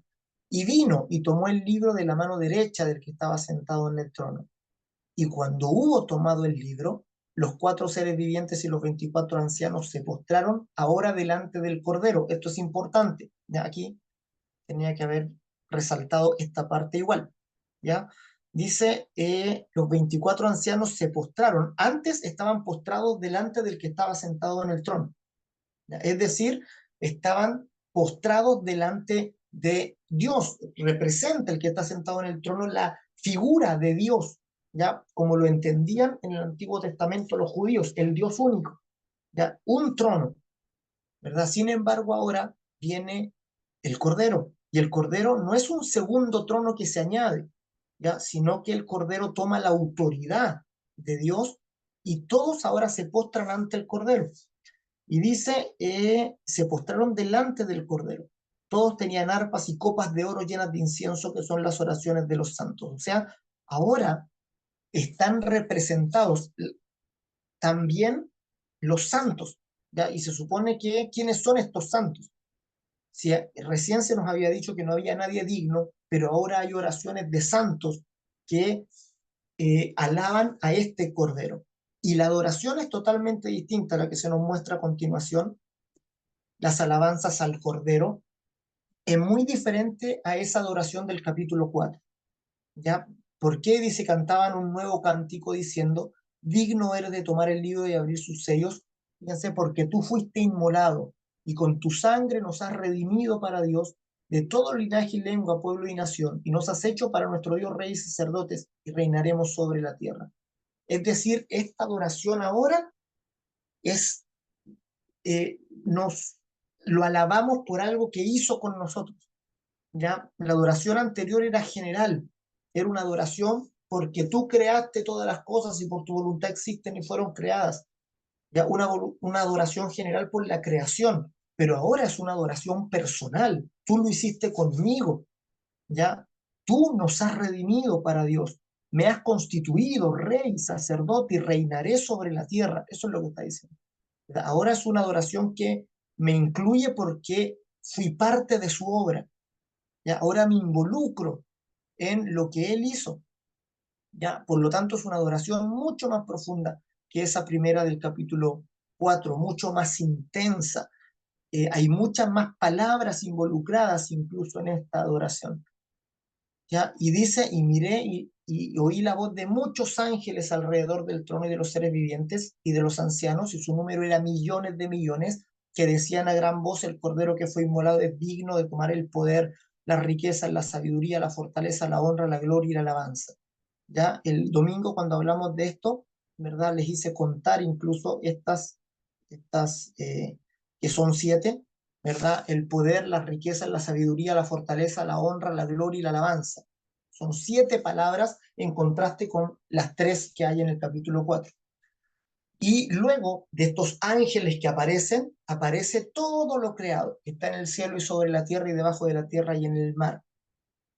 Y vino y tomó el libro de la mano derecha del que estaba sentado en el trono. Y cuando hubo tomado el libro, los 4 seres vivientes y los 24 ancianos se postraron ahora delante del Cordero. Esto es importante. ¿Ya? Aquí tenía que haber resaltado esta parte igual. ¿Ya? Dice, los 24 ancianos se postraron. Antes estaban postrados delante del que estaba sentado en el trono. ¿Ya? Es decir, estaban postrados delante de Dios. Representa el que está sentado en el trono la figura de Dios, ¿ya? Como lo entendían en el Antiguo Testamento los judíos, el Dios único, ¿ya? Un trono, ¿verdad? Sin embargo, ahora viene el Cordero, y el Cordero no es un segundo trono que se añade, ¿ya? Sino que el Cordero toma la autoridad de Dios y todos ahora se postran ante el Cordero. Y dice, se postraron delante del Cordero. Todos tenían arpas y copas de oro llenas de incienso, que son las oraciones de los santos. O sea, ahora están representados también los santos, ¿ya? Y se supone que, ¿quiénes son estos santos? Si recién se nos había dicho que no había nadie digno, pero ahora hay oraciones de santos que alaban a este Cordero. Y la adoración es totalmente distinta a la que se nos muestra a continuación, las alabanzas al Cordero, es muy diferente a esa adoración del capítulo 4. ¿Ya? ¿Por qué? Dice, cantaban un nuevo cántico diciendo, digno eres de tomar el libro y abrir sus sellos. Fíjense, porque tú fuiste inmolado y con tu sangre nos has redimido para Dios de todo linaje y lengua, pueblo y nación, y nos has hecho para nuestro Dios reyes y sacerdotes, y reinaremos sobre la tierra. Es decir, esta adoración ahora es, nos lo alabamos por algo que hizo con nosotros. ¿Ya? La adoración anterior era general, era una adoración porque tú creaste todas las cosas y por tu voluntad existen y fueron creadas. ¿Ya? Una adoración general por la creación, pero ahora es una adoración personal. Tú lo hiciste conmigo, ¿ya? Tú nos has redimido para Dios. Me has constituido rey, sacerdote y reinaré sobre la tierra. Eso es lo que está diciendo. Ahora es una adoración que me incluye porque fui parte de su obra. ¿Ya? Ahora me involucro en lo que él hizo. ¿Ya? Por lo tanto, es una adoración mucho más profunda que esa primera del capítulo 4, mucho más intensa. Hay muchas más palabras involucradas incluso en esta adoración. ¿Ya? Y dice, y miré y oí la voz de muchos ángeles alrededor del trono y de los seres vivientes y de los ancianos, y su número era millones de millones, que decían a gran voz, el cordero que fue inmolado es digno de tomar el poder, la riqueza, la sabiduría, la fortaleza, la honra, la gloria y la alabanza. Ya el domingo cuando hablamos de esto, ¿verdad? Les hice contar incluso estas estas que son 7, ¿verdad? El poder, la riqueza, la sabiduría, la fortaleza, la honra, la gloria y la alabanza. Son 7 palabras en contraste con las 3 que hay en el capítulo 4. Y luego de estos ángeles que aparecen, aparece todo lo creado, que está en el cielo y sobre la tierra y debajo de la tierra y en el mar.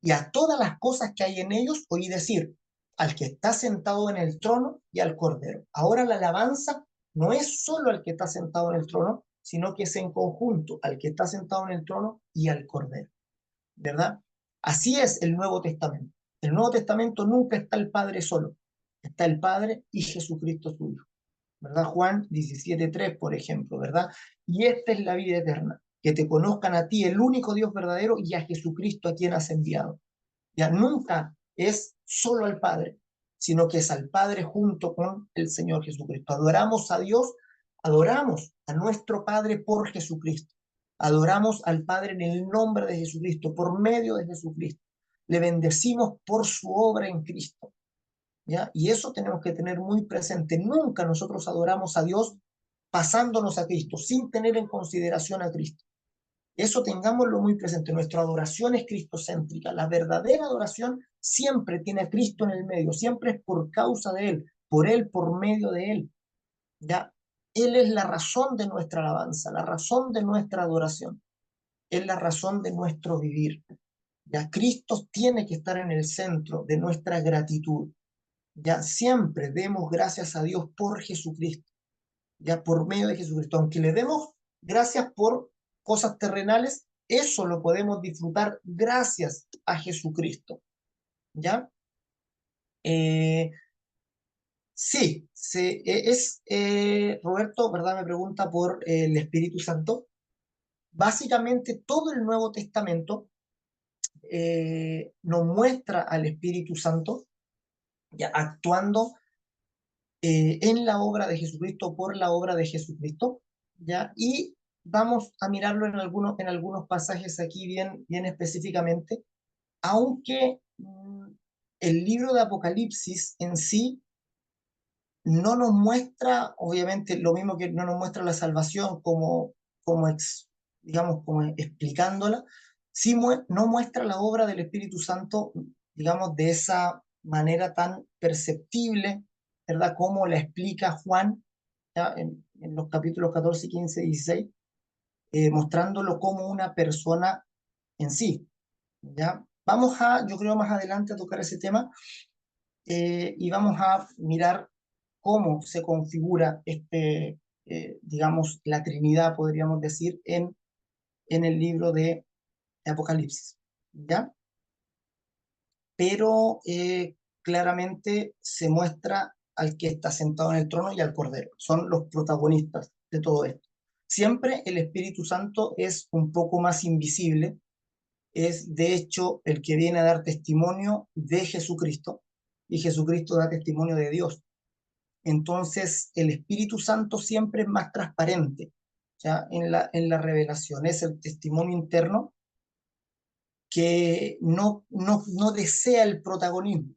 Y a todas las cosas que hay en ellos oí decir, al que está sentado en el trono y al Cordero. Ahora la alabanza no es solo al que está sentado en el trono, sino que es en conjunto al que está sentado en el trono y al Cordero, ¿verdad? Así es el Nuevo Testamento. El Nuevo Testamento nunca está el Padre solo, está el Padre y Jesucristo su Hijo, ¿verdad? Juan 17:3, por ejemplo, ¿verdad? Y esta es la vida eterna, que te conozcan a ti, el único Dios verdadero, y a Jesucristo a quien has enviado. Ya nunca es solo al Padre, sino que es al Padre junto con el Señor Jesucristo. Adoramos a Dios, adoramos a nuestro Padre por Jesucristo. Adoramos al Padre en el nombre de Jesucristo, por medio de Jesucristo. Le bendecimos por su obra en Cristo. ¿Ya? Y eso tenemos que tener muy presente. Nunca nosotros adoramos a Dios pasándonos a Cristo, sin tener en consideración a Cristo. Eso tengámoslo muy presente. Nuestra adoración es cristocéntrica. La verdadera adoración siempre tiene a Cristo en el medio, siempre es por causa de Él, por medio de Él. ¿Ya? Él es la razón de nuestra alabanza, la razón de nuestra adoración, es la razón de nuestro vivir. ¿Ya? Cristo tiene que estar en el centro de nuestra gratitud. Ya siempre demos gracias a Dios por Jesucristo, ya por medio de Jesucristo. Aunque le demos gracias por cosas terrenales, eso lo podemos disfrutar gracias a Jesucristo, ¿ya? Eh, sí, Roberto, ¿verdad? Me pregunta por el Espíritu Santo. Básicamente todo el Nuevo Testamento nos muestra al Espíritu Santo ya actuando en la obra de Jesucristo, por la obra de Jesucristo, ¿ya? Y vamos a mirarlo en algunos pasajes aquí bien específicamente, aunque el libro de Apocalipsis en sí no nos muestra, obviamente, lo mismo que no nos muestra la salvación digamos, como explicándola, sí no muestra la obra del Espíritu Santo, digamos, de esa manera tan perceptible, ¿verdad? Como la explica Juan, ¿ya? En los capítulos 14, 15, 16, mostrándolo como una persona en sí, ¿ya? Vamos yo creo, más adelante a tocar ese tema, y vamos a mirar cómo se configura digamos, la Trinidad, podríamos decir, en el libro de Apocalipsis, ¿ya? Pero claramente se muestra al que está sentado en el trono y al Cordero. Son los protagonistas de todo esto. Siempre el Espíritu Santo es un poco más invisible, es de hecho el que viene a dar testimonio de Jesucristo, y Jesucristo da testimonio de Dios. Entonces, el Espíritu Santo siempre es más transparente, ¿ya? En la revelación. Es el testimonio interno que no desea el protagonismo,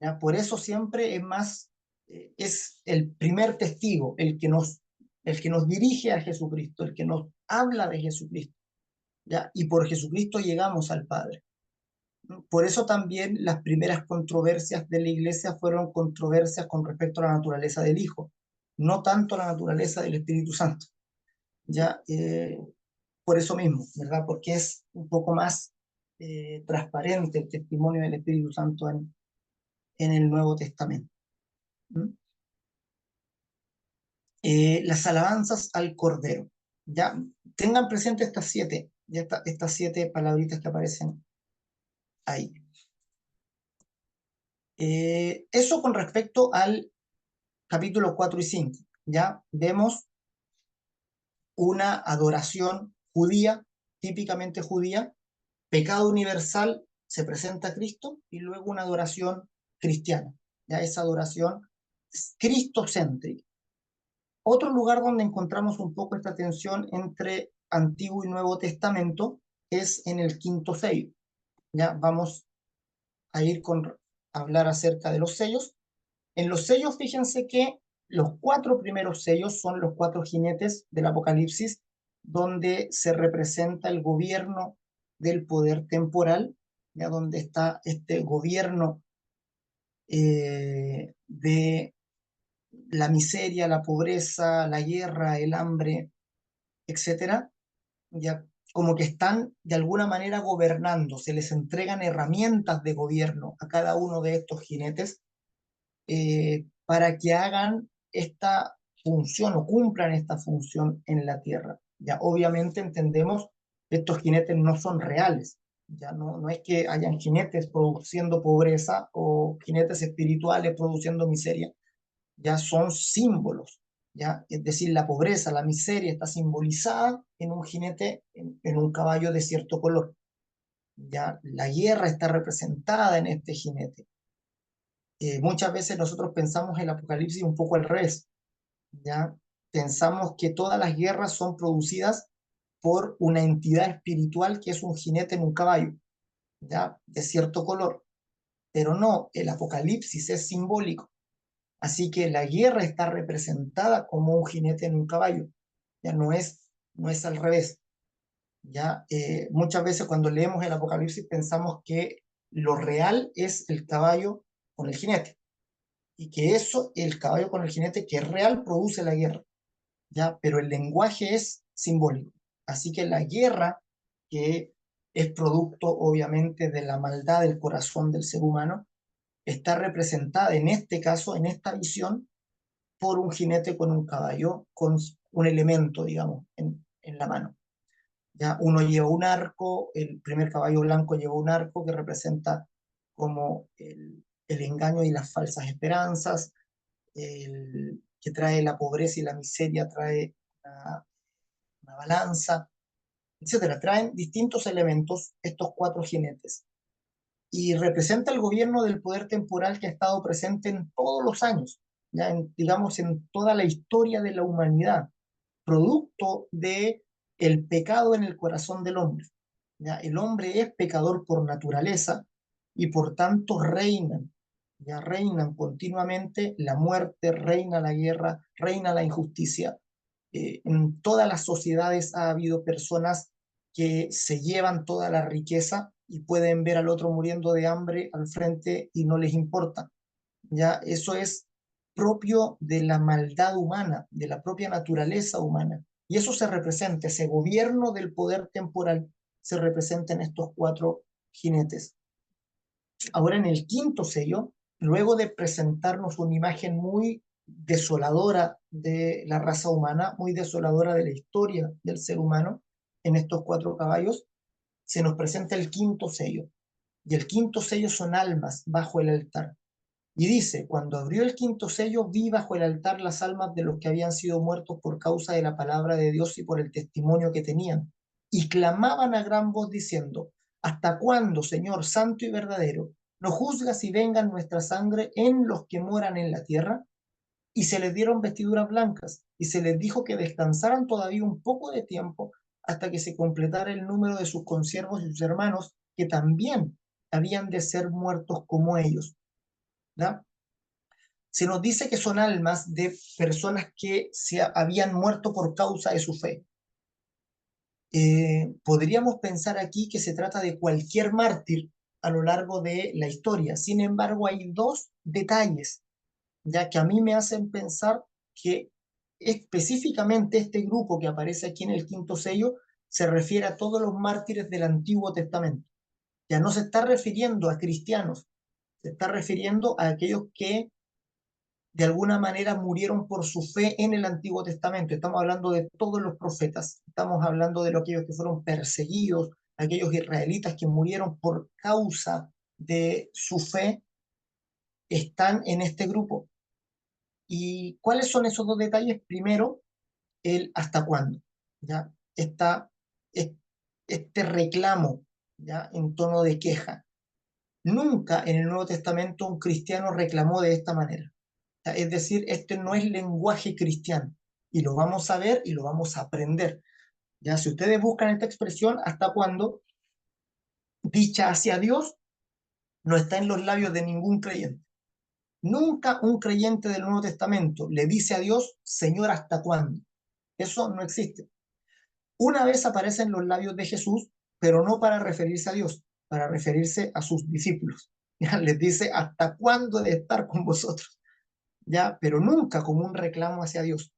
¿ya? Por eso siempre es el primer testigo, el que nos dirige a Jesucristo, el que nos habla de Jesucristo, ¿ya? Y por Jesucristo llegamos al Padre. Por eso también las primeras controversias de la iglesia fueron controversias con respecto a la naturaleza del Hijo, no tanto la naturaleza del Espíritu Santo. Ya, por eso mismo, ¿verdad? Porque es un poco más transparente el testimonio del Espíritu Santo en el Nuevo Testamento. ¿Mm? Las alabanzas al Cordero. Ya, tengan presente estas 7 palabritas que aparecen ahí. Eso con respecto al capítulos 4 y 5, ya vemos una adoración judía, típicamente judía, pecado universal, se presenta a Cristo, y luego una adoración cristiana, ya esa adoración cristocéntrica. Otro lugar donde encontramos un poco esta tensión entre Antiguo y Nuevo Testamento es en el quinto sello. Ya vamos a ir a hablar acerca de los sellos. En los sellos, fíjense que los cuatro primeros sellos son los cuatro jinetes del Apocalipsis, donde se representa el gobierno del poder temporal, ya donde está este gobierno de la miseria, la pobreza, la guerra, el hambre, etcétera, ya como que están de alguna manera gobernando, se les entregan herramientas de gobierno a cada uno de estos jinetes para que hagan esta función o cumplan esta función en la tierra. Ya obviamente entendemos que estos jinetes no son reales, ya no es que hayan jinetes produciendo pobreza o jinetes espirituales produciendo miseria, ya son símbolos, ya es decir, la pobreza, la miseria está simbolizada en un jinete, en un caballo de cierto color, ya la guerra está representada en este jinete. Muchas veces nosotros pensamos el Apocalipsis un poco al revés, ¿ya? Pensamos que todas las guerras son producidas por una entidad espiritual que es un jinete en un caballo, ¿ya? De cierto color. Pero no, el Apocalipsis es simbólico. Así que la guerra está representada como un jinete en un caballo. Ya no es al revés. ¿Ya? Muchas veces cuando leemos el Apocalipsis pensamos que lo real es el caballo con el jinete y que eso, el caballo con el jinete, que es real, produce la guerra, ¿ya? Pero el lenguaje es simbólico. Así que la guerra, que es producto obviamente de la maldad del corazón del ser humano, está representada en este caso, en esta visión, por un jinete con un caballo, con un elemento, digamos, en la mano. ¿Ya? Uno lleva un arco, el primer caballo blanco lleva un arco que representa como el engaño y las falsas esperanzas, que trae la pobreza y la miseria, trae una balanza, etcétera. Traen distintos elementos estos cuatro jinetes y representa el gobierno del poder temporal que ha estado presente en todos los años, ya digamos en toda la historia de la humanidad, producto de el pecado en el corazón del hombre. ¿Ya? El hombre es pecador por naturaleza y por tanto reinan, ya reinan continuamente la muerte, reina la guerra, reina la injusticia. En todas las sociedades ha habido personas que se llevan toda la riqueza y pueden ver al otro muriendo de hambre al frente y no les importa. Ya eso es propio de la maldad humana, de la propia naturaleza humana. Y eso se representa, ese gobierno del poder temporal se representa en estos cuatro jinetes. Ahora en el quinto sello, luego de presentarnos una imagen muy desoladora de la raza humana, muy desoladora de la historia del ser humano, en estos cuatro caballos, se nos presenta el quinto sello. Y el quinto sello son almas bajo el altar. Y dice, cuando abrió el quinto sello, vi bajo el altar las almas de los que habían sido muertos por causa de la palabra de Dios y por el testimonio que tenían. Y clamaban a gran voz diciendo, ¿hasta cuándo, Señor santo y verdadero, no juzgas y vengan nuestra sangre en los que moran en la tierra? Y se les dieron vestiduras blancas, y se les dijo que descansaran todavía un poco de tiempo hasta que se completara el número de sus consiervos y sus hermanos, que también habían de ser muertos como ellos. ¿Ya? Se nos dice que son almas de personas que se habían muerto por causa de su fe. Podríamos pensar aquí que se trata de cualquier mártir a lo largo de la historia. Sin embargo, hay dos detalles, ya que a mí me hacen pensar que específicamente este grupo que aparece aquí en el quinto sello se refiere a todos los mártires del Antiguo Testamento. Ya no se está refiriendo a cristianos, se está refiriendo a aquellos que de alguna manera murieron por su fe en el Antiguo Testamento. Estamos hablando de todos los profetas, estamos hablando de aquellos que fueron perseguidos, aquellos israelitas que murieron por causa de su fe, están en este grupo. ¿Y cuáles son esos dos detalles? Primero, el hasta cuándo, ¿ya? Este reclamo, ¿ya? En tono de queja. Nunca en el Nuevo Testamento un cristiano reclamó de esta manera. Es decir, este no es lenguaje cristiano y lo vamos a ver y lo vamos a aprender. Ya, si ustedes buscan esta expresión, hasta cuando dicha hacia Dios, no está en los labios de ningún creyente. Nunca un creyente del Nuevo Testamento le dice a Dios, Señor, ¿hasta cuándo? Eso no existe. Una vez aparece en los labios de Jesús, pero no para referirse a Dios, para referirse a sus discípulos. ¿Ya? Les dice, ¿hasta cuándo he de estar con vosotros? ¿Ya? Pero nunca como un reclamo hacia Dios.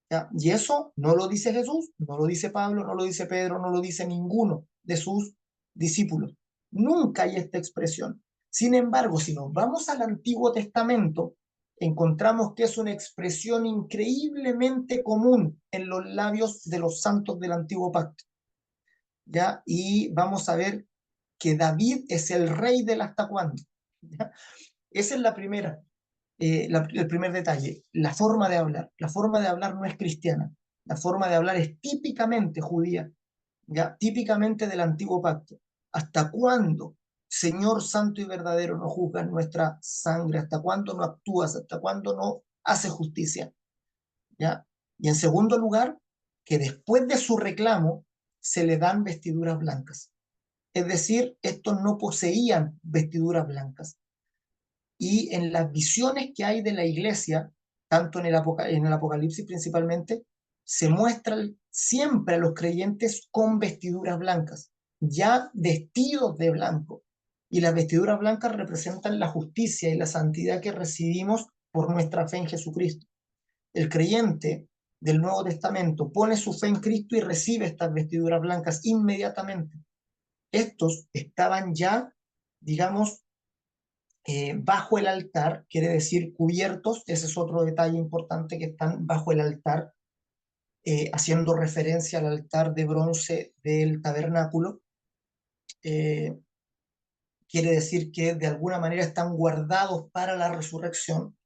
¿Ya? Y eso no lo dice Jesús, no lo dice Pablo, no lo dice Pedro, no lo dice ninguno de sus discípulos. Nunca hay esta expresión. Sin embargo, si nos vamos al Antiguo Testamento, encontramos que es una expresión increíblemente común en los labios de los santos del Antiguo Pacto. ¿Ya? Y vamos a ver que David es el rey del hasta cuándo. ¿Ya? Esa es la primera el primer detalle, la forma de hablar. La forma de hablar no es cristiana, la forma de hablar es típicamente judía, ya típicamente del antiguo pacto. ¿Hasta cuándo, Señor santo y verdadero, no juzgas nuestra sangre? ¿Hasta cuándo no actúas? ¿Hasta cuándo no haces justicia? ¿Ya? Y en segundo lugar, que después de su reclamo se le dan vestiduras blancas. Es decir, estos no poseían vestiduras blancas y en las visiones que hay de la iglesia, tanto en el Apocalipsis principalmente, se muestran siempre a los creyentes con vestiduras blancas, ya vestidos de blanco. Y las vestiduras blancas representan la justicia y la santidad que recibimos por nuestra fe en Jesucristo. El creyente del Nuevo Testamento pone su fe en Cristo y recibe estas vestiduras blancas inmediatamente. Estos estaban ya, digamos, bajo el altar, quiere decir cubiertos, ese es otro detalle importante, que están bajo el altar, haciendo referencia al altar de bronce del tabernáculo. Eh, Quiere decir que de alguna manera están guardados para la resurrección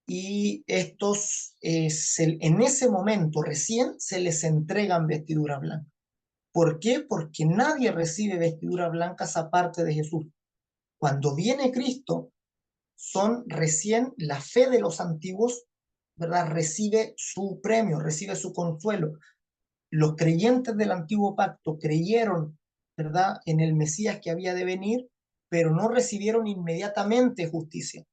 y estos en ese momento recién se les entregan vestiduras blancas. ¿Por qué? Porque nadie recibe vestiduras blancas aparte de Jesús. Cuando viene Cristo, son recién la fe de los antiguos, ¿verdad? Recibe su premio, recibe su consuelo. Los creyentes del antiguo pacto creyeron, ¿verdad?, en el Mesías que había de venir, pero no recibieron inmediatamente justicia,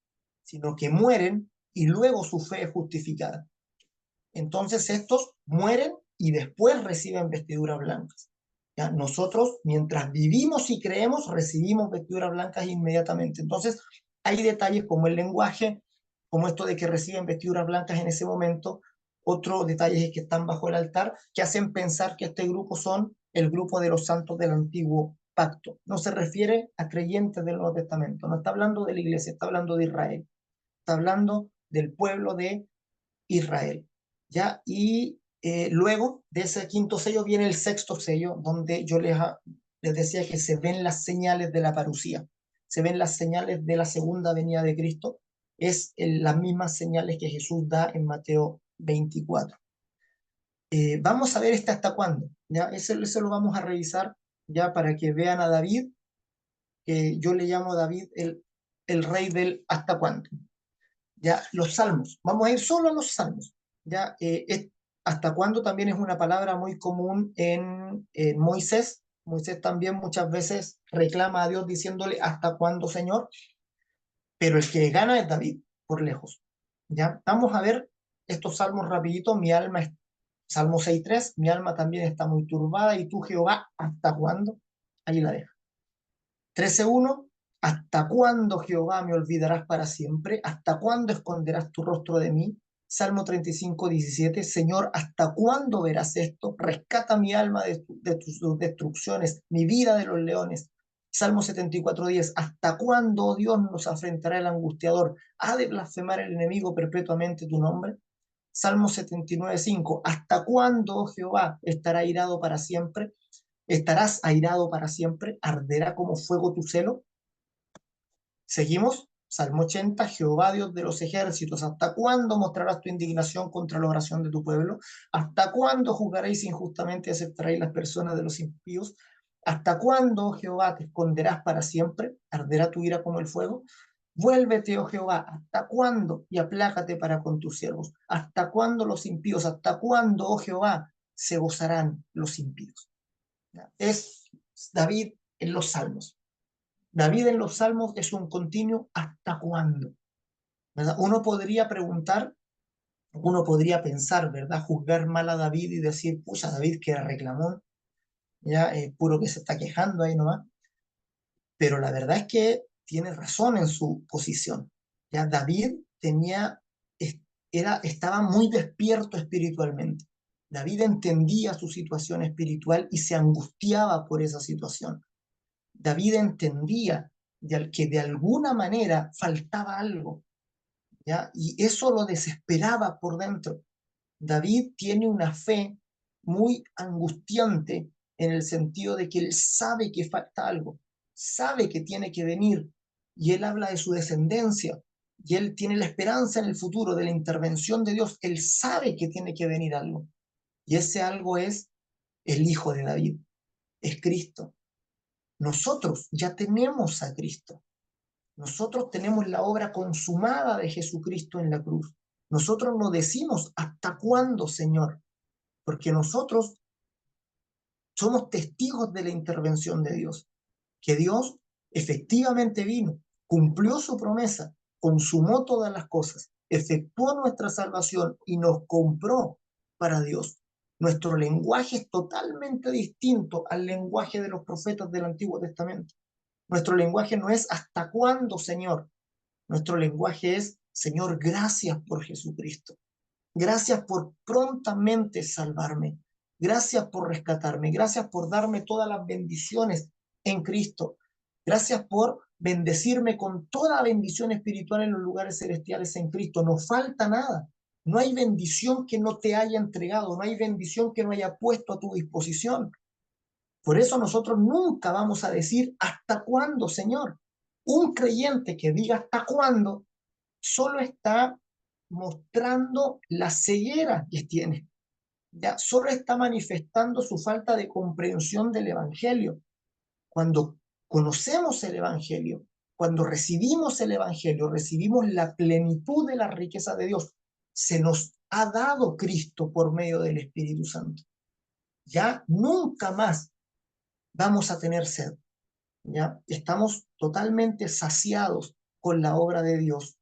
sino que mueren y luego su fe es justificada. Entonces estos mueren y después reciben vestiduras blancas. ¿Ya? Nosotros, mientras vivimos y creemos, recibimos vestiduras blancas inmediatamente. Entonces, hay detalles como el lenguaje, como esto de que reciben vestiduras blancas en ese momento. Otro detalle es que están bajo el altar, que hacen pensar que este grupo son el grupo de los santos del antiguo pacto. No se refiere a creyentes del Nuevo Testamento, no está hablando de la iglesia, está hablando de Israel, está hablando del pueblo de Israel. ¿Ya? Y luego de ese quinto sello viene el sexto sello, donde yo les decía que se ven las señales de la parucía, se ven las señales de la segunda venida de Cristo, es las mismas señales que Jesús da en Mateo 24. Vamos a ver este hasta cuándo, ¿ya? Eso lo vamos a revisar ya para que vean a David, que yo le llamo a David el rey del hasta cuándo. Ya, los salmos, vamos a ir solo a los salmos. Ya, hasta cuándo también es una palabra muy común en Moisés. Moisés también muchas veces reclama a Dios diciéndole hasta cuándo, Señor, pero el que gana es David, por lejos. Ya, vamos a ver estos salmos rapidito. Salmo 6.3, mi alma también está muy turbada y tú, Jehová, ¿hasta cuándo? Ahí la deja. 13.1, ¿hasta cuándo, Jehová, me olvidarás para siempre? ¿Hasta cuándo esconderás tu rostro de mí? Salmo 35.17, Señor, ¿hasta cuándo verás esto? Rescata mi alma de tus destrucciones, mi vida de los leones. Salmo 74.10, ¿hasta cuándo, oh Dios, nos afrentará el angustiador? ¿Ha de blasfemar el enemigo perpetuamente tu nombre? Salmo 79.5, ¿hasta cuándo, oh Jehová, estará airado para siempre? ¿Estarás airado para siempre? ¿Arderá como fuego tu celo? Seguimos. Salmo 80, Jehová Dios de los ejércitos, ¿hasta cuándo mostrarás tu indignación contra la oración de tu pueblo? ¿Hasta cuándo juzgaréis injustamente y aceptaréis las personas de los impíos? ¿Hasta cuándo, Jehová, te esconderás para siempre? ¿Arderá tu ira como el fuego? Vuélvete, oh Jehová, ¿hasta cuándo? Y aplácate para con tus siervos. ¿Hasta cuándo los impíos? ¿Hasta cuándo, oh Jehová, se gozarán los impíos? Es David en los salmos. David en los salmos es un continuo hasta cuándo. ¿verdad? Uno podría preguntar, uno podría pensar, ¿verdad? Juzgar mal a David y decir, pucha, David que era reclamón, ya, puro que se está quejando ahí nomás. Pero la verdad es que tiene razón en su posición. Ya David tenía, estaba muy despierto espiritualmente. David entendía su situación espiritual y se angustiaba por esa situación. David entendía que de alguna manera faltaba algo, ¿ya? Y eso lo desesperaba por dentro. David tiene una fe muy angustiante en el sentido de que él sabe que falta algo, sabe que tiene que venir, y él habla de su descendencia, y él tiene la esperanza en el futuro de la intervención de Dios. Él sabe que tiene que venir algo, y ese algo es el Hijo de David, es Cristo. Nosotros ya tenemos a Cristo. Nosotros tenemos la obra consumada de Jesucristo en la cruz. Nosotros no decimos, ¿hasta cuándo, Señor? Porque nosotros somos testigos de la intervención de Dios, que Dios efectivamente vino, cumplió su promesa, consumó todas las cosas, efectuó nuestra salvación y nos compró para Dios. Nuestro lenguaje es totalmente distinto al lenguaje de los profetas del Antiguo Testamento. Nuestro lenguaje no es ¿hasta cuándo, Señor? Nuestro lenguaje es Señor, gracias por Jesucristo. Gracias por prontamente salvarme. Gracias por rescatarme. Gracias por darme todas las bendiciones en Cristo. Gracias por bendecirme con toda bendición espiritual en los lugares celestiales en Cristo. No falta nada. No hay bendición que no te haya entregado. No hay bendición que no haya puesto a tu disposición. Por eso nosotros nunca vamos a decir ¿hasta cuándo, Señor? Un creyente que diga ¿hasta cuándo? Solo está mostrando la ceguera que tiene, ya solo está manifestando su falta de comprensión del Evangelio. Cuando conocemos el Evangelio, cuando recibimos el Evangelio, recibimos la plenitud de la riqueza de Dios. Se nos ha dado Cristo por medio del Espíritu Santo. Ya nunca más vamos a tener sed. Ya estamos totalmente saciados con la obra de Dios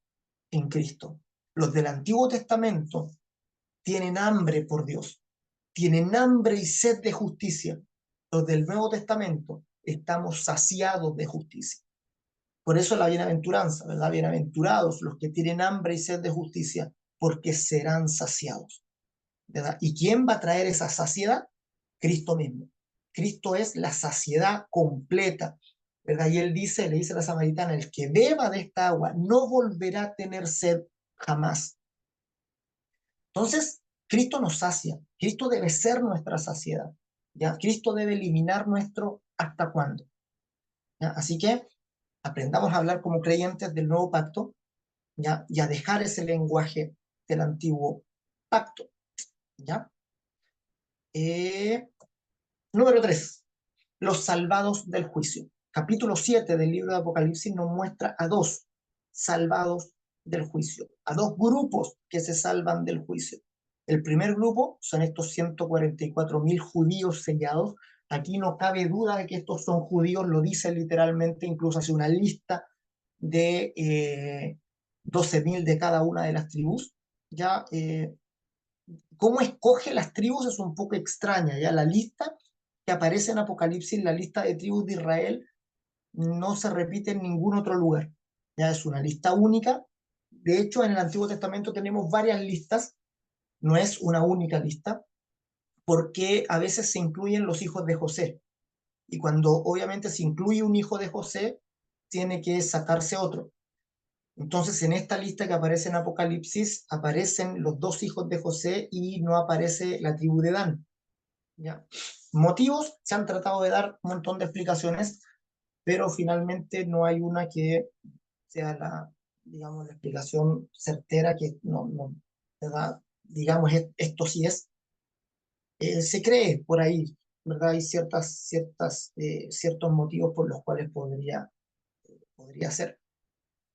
en Cristo. Los del Antiguo Testamento tienen hambre por Dios, tienen hambre y sed de justicia. Los del Nuevo Testamento estamos saciados de justicia. Por eso la bienaventuranza, ¿verdad? Bienaventurados los que tienen hambre y sed de justicia, porque serán saciados, ¿verdad? ¿Y quién va a traer esa saciedad? Cristo mismo. Cristo es la saciedad completa, ¿verdad? Y él dice, le dice a la samaritana, el que beba de esta agua no volverá a tener sed jamás. Entonces, Cristo nos sacia. Cristo debe ser nuestra saciedad. ¿Ya? Cristo debe eliminar nuestro hasta cuándo. ¿Ya? Así que aprendamos a hablar como creyentes del nuevo pacto, ¿ya? Y a dejar ese lenguaje del antiguo pacto. ¿Ya? Número 3. Los salvados del juicio. Capítulo 7 del libro de Apocalipsis nos muestra a dos salvados del juicio, a dos grupos que se salvan del juicio. El primer grupo son estos 144.000 judíos sellados. Aquí no cabe duda de que estos son judíos, lo dice literalmente, incluso hace una lista de 12.000 de cada una de las tribus. Ya, cómo escoge las tribus es un poco extraña, ya la lista que aparece en Apocalipsis, la lista de tribus de Israel, no se repite en ningún otro lugar. Ya es una lista única. De hecho, en el Antiguo Testamento tenemos varias listas, no es una única lista, porque a veces se incluyen los hijos de José. Y cuando obviamente se incluye un hijo de José, tiene que sacarse otro. Entonces, en esta lista que aparece en Apocalipsis, aparecen los dos hijos de José y no aparece la tribu de Dan. ¿Ya? Motivos, se han tratado de dar un montón de explicaciones, pero finalmente no hay una que sea la, digamos, la explicación certera que no, ¿verdad? Digamos, esto sí es, se cree por ahí, ¿verdad? Hay ciertos motivos por los cuales podría ser.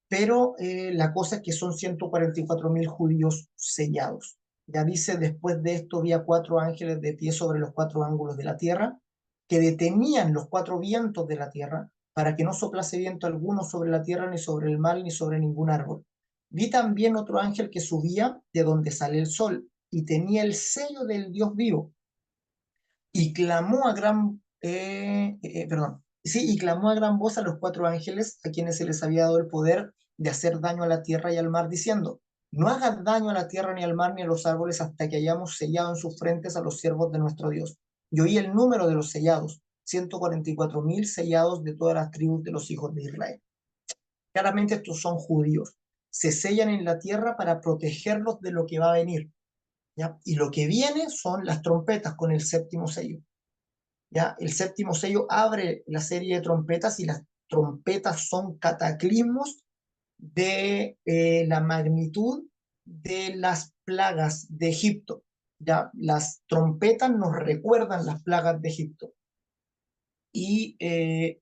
Pero la cosa es que son 144.000 judíos sellados. Ya dice, después de esto había 4 ángeles de pie sobre los 4 ángulos de la tierra, que detenían los 4 vientos de la tierra, para que no soplase viento alguno sobre la tierra, ni sobre el mar, ni sobre ningún árbol. Vi también otro ángel que subía de donde sale el sol y tenía el sello del Dios vivo y clamó a gran, perdón, sí, y clamó a gran voz a los cuatro ángeles a quienes se les había dado el poder de hacer daño a la tierra y al mar, diciendo: no hagan daño a la tierra ni al mar ni a los árboles hasta que hayamos sellado en sus frentes a los siervos de nuestro Dios. Y oí el número de los sellados, 144.000 sellados de todas las tribus de los hijos de Israel. Claramente estos son judíos. Se sellan en la tierra para protegerlos de lo que va a venir, ¿ya? Y lo que viene son las trompetas con el séptimo sello. ¿Ya? El séptimo sello abre la serie de trompetas y las trompetas son cataclismos de la magnitud de las plagas de Egipto. ¿Ya? Las trompetas nos recuerdan las plagas de Egipto. Y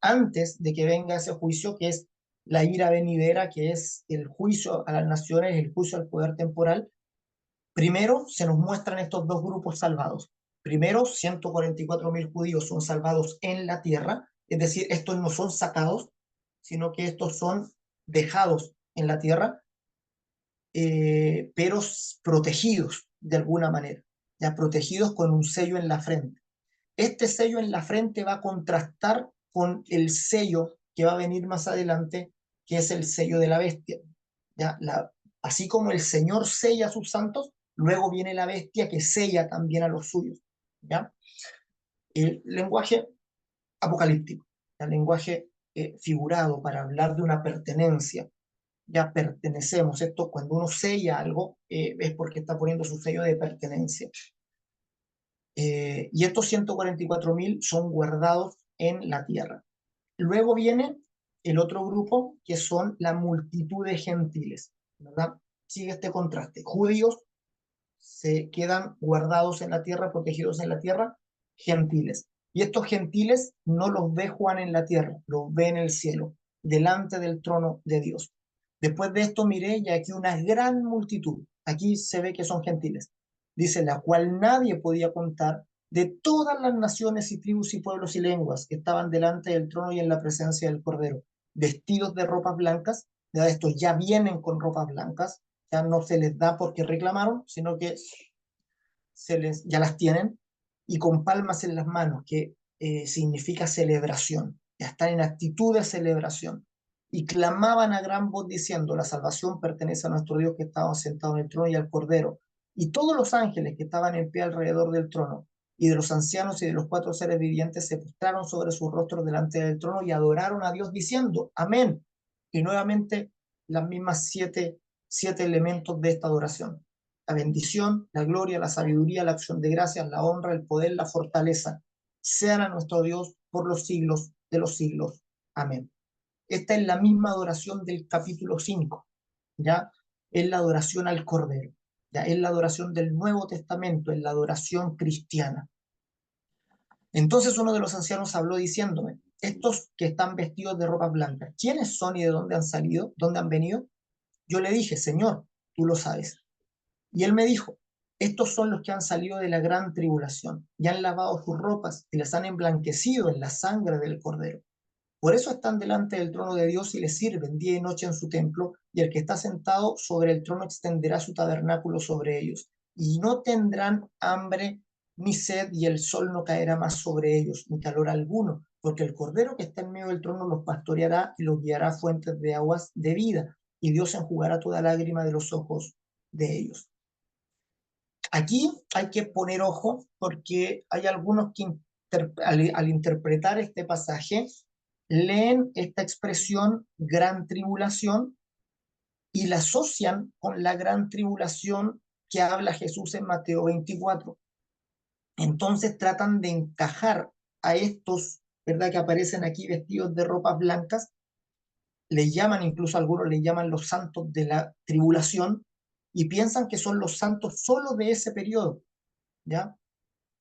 antes de que venga ese juicio, que es la ira venidera, que es el juicio a las naciones, el juicio al poder temporal, primero se nos muestran estos dos grupos salvados. Primero, 144.000 judíos son salvados en la tierra, es decir, estos no son sacados, sino que estos son dejados en la tierra, pero protegidos de alguna manera, ya protegidos con un sello en la frente. Este sello en la frente va a contrastar con el sello que va a venir más adelante, que es el sello de la bestia. ¿Ya? Así como el Señor sella a sus santos, luego viene la bestia que sella también a los suyos. ¿Ya? El lenguaje apocalíptico, el lenguaje figurado para hablar de una pertenencia. Ya pertenecemos. Esto, cuando uno sella algo, es porque está poniendo su sello de pertenencia. Y estos 144.000 son guardados en la tierra. Luego viene el otro grupo, que son la multitud de gentiles, ¿verdad? Sigue este contraste. Judíos se quedan guardados en la tierra, protegidos en la tierra, gentiles. Y estos gentiles no los ve Juan en la tierra, los ve en el cielo, delante del trono de Dios. Después de esto miré y aquí una gran multitud, aquí se ve que son gentiles, dice, la cual nadie podía contar, de todas las naciones y tribus y pueblos y lenguas que estaban delante del trono y en la presencia del Cordero, vestidos de ropas blancas. Ya estos ya vienen con ropas blancas, ya no se les da porque reclamaron, sino que ya las tienen, y con palmas en las manos, que significa celebración, ya están en actitud de celebración, y clamaban a gran voz diciendo: la salvación pertenece a nuestro Dios que estaba sentado en el trono y al Cordero. Y todos los ángeles que estaban en pie alrededor del trono, y de los ancianos y de los cuatro seres vivientes, se postraron sobre sus rostros delante del trono y adoraron a Dios diciendo: amén. Y nuevamente las mismas siete elementos de esta adoración: la bendición, la gloria, la sabiduría, la acción de gracias, la honra, el poder, la fortaleza, sean a nuestro Dios por los siglos de los siglos. Amén. Esta es la misma adoración del capítulo 5, ¿ya? Es la adoración al Cordero, ¿ya? Es la adoración del Nuevo Testamento, es la adoración cristiana. Entonces uno de los ancianos habló diciéndome: estos que están vestidos de ropas blancas, ¿quiénes son y de dónde han salido? ¿Dónde han venido? Yo le dije: Señor, tú lo sabes. Y él me dijo: estos son los que han salido de la gran tribulación y han lavado sus ropas y las han emblanquecido en la sangre del Cordero. Por eso están delante del trono de Dios y le sirven día y noche en su templo, y el que está sentado sobre el trono extenderá su tabernáculo sobre ellos. Y no tendrán hambre ni sed, y el sol no caerá más sobre ellos, ni calor alguno, porque el Cordero que está en medio del trono los pastoreará y los guiará a fuentes de aguas de vida, y Dios enjugará toda lágrima de los ojos de ellos. Aquí hay que poner ojo porque hay algunos que al interpretar este pasaje leen esta expresión gran tribulación y la asocian con la gran tribulación que habla Jesús en Mateo 24. Entonces tratan de encajar a estos, ¿verdad?, que aparecen aquí vestidos de ropas blancas, les llaman, incluso algunos les llaman los santos de la tribulación, y piensan que son los santos solo de ese periodo, ¿ya?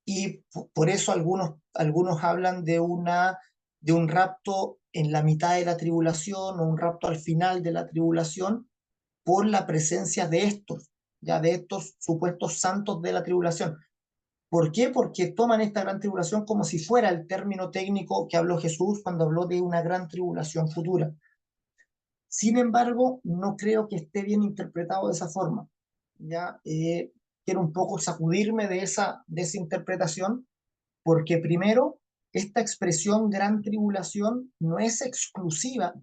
Y por eso algunos hablan de un rapto en la mitad de la tribulación o un rapto al final de la tribulación, por la presencia de estos, ya de estos supuestos santos de la tribulación. ¿Por qué? Porque toman esta gran tribulación como si fuera el término técnico que habló Jesús cuando habló de una gran tribulación futura. Sin embargo, no creo que esté bien interpretado de esa forma. Ya quiero un poco sacudirme de esa interpretación, porque primero, esta expresión gran tribulación no es exclusiva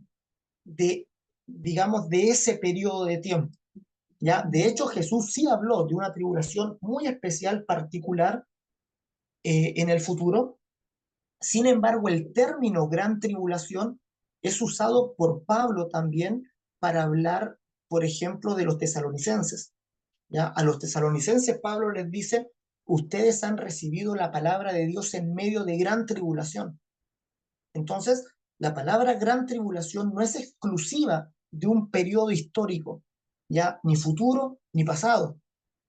de, digamos, de ese periodo de tiempo. ¿Ya? De hecho, Jesús sí habló de una tribulación muy especial, particular, en el futuro. Sin embargo, el término gran tribulación es usado por Pablo también para hablar, por ejemplo, de los tesalonicenses. ¿Ya? A los tesalonicenses Pablo les dice, ustedes han recibido la palabra de Dios en medio de gran tribulación. Entonces, la palabra gran tribulación no es exclusiva de un periodo histórico, ya ni futuro ni pasado.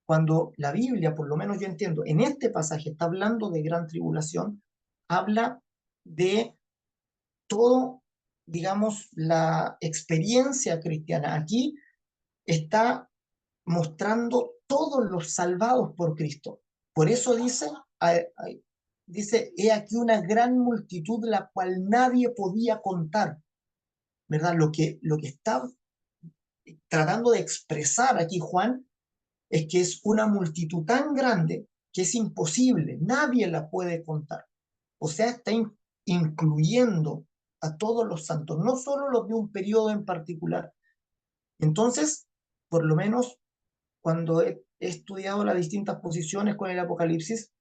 Cuando la Biblia, por lo menos yo entiendo, en este pasaje está hablando de gran tribulación, habla de todo, digamos, la experiencia cristiana. Aquí está mostrando todos los salvados por Cristo. Por eso dice, dice, he aquí una gran multitud la cual nadie podía contar, ¿verdad? Lo que está tratando de expresar aquí Juan es que es una multitud tan grande que es imposible, nadie la puede contar. O sea, está incluyendo a todos los santos, no solo los de un periodo en particular. Entonces, por lo menos cuando he estudiado las distintas posiciones con el Apocalipsis,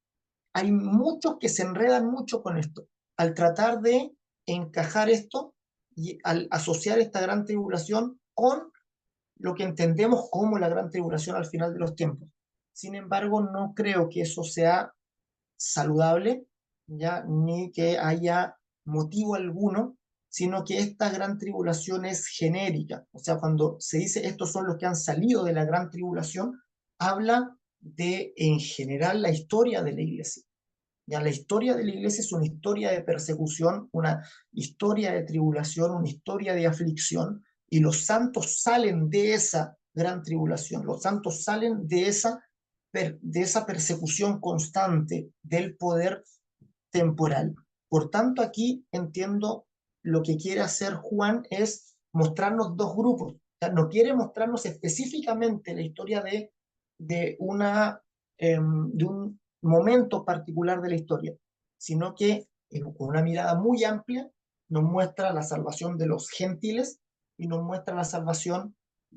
hay muchos que se enredan mucho con esto, al tratar de encajar esto y al asociar esta gran tribulación con lo que entendemos como la gran tribulación al final de los tiempos. Sin embargo, no creo que eso sea saludable, ya ni que haya motivo alguno, sino que esta gran tribulación es genérica. O sea, cuando se dice estos son los que han salido de la gran tribulación, habla de en general la historia de la iglesia. Ya la historia de la iglesia es una historia de persecución, una historia de tribulación, una historia de aflicción, y los santos salen de esa gran tribulación, los santos salen de esa persecución constante del poder temporal. Por tanto, aquí entiendo lo que quiere hacer Juan es mostrarnos dos grupos. O sea, no quiere mostrarnos específicamente la historia de un momento particular de la historia, sino que con una mirada muy amplia nos muestra la salvación de los gentiles y nos muestra la salvación,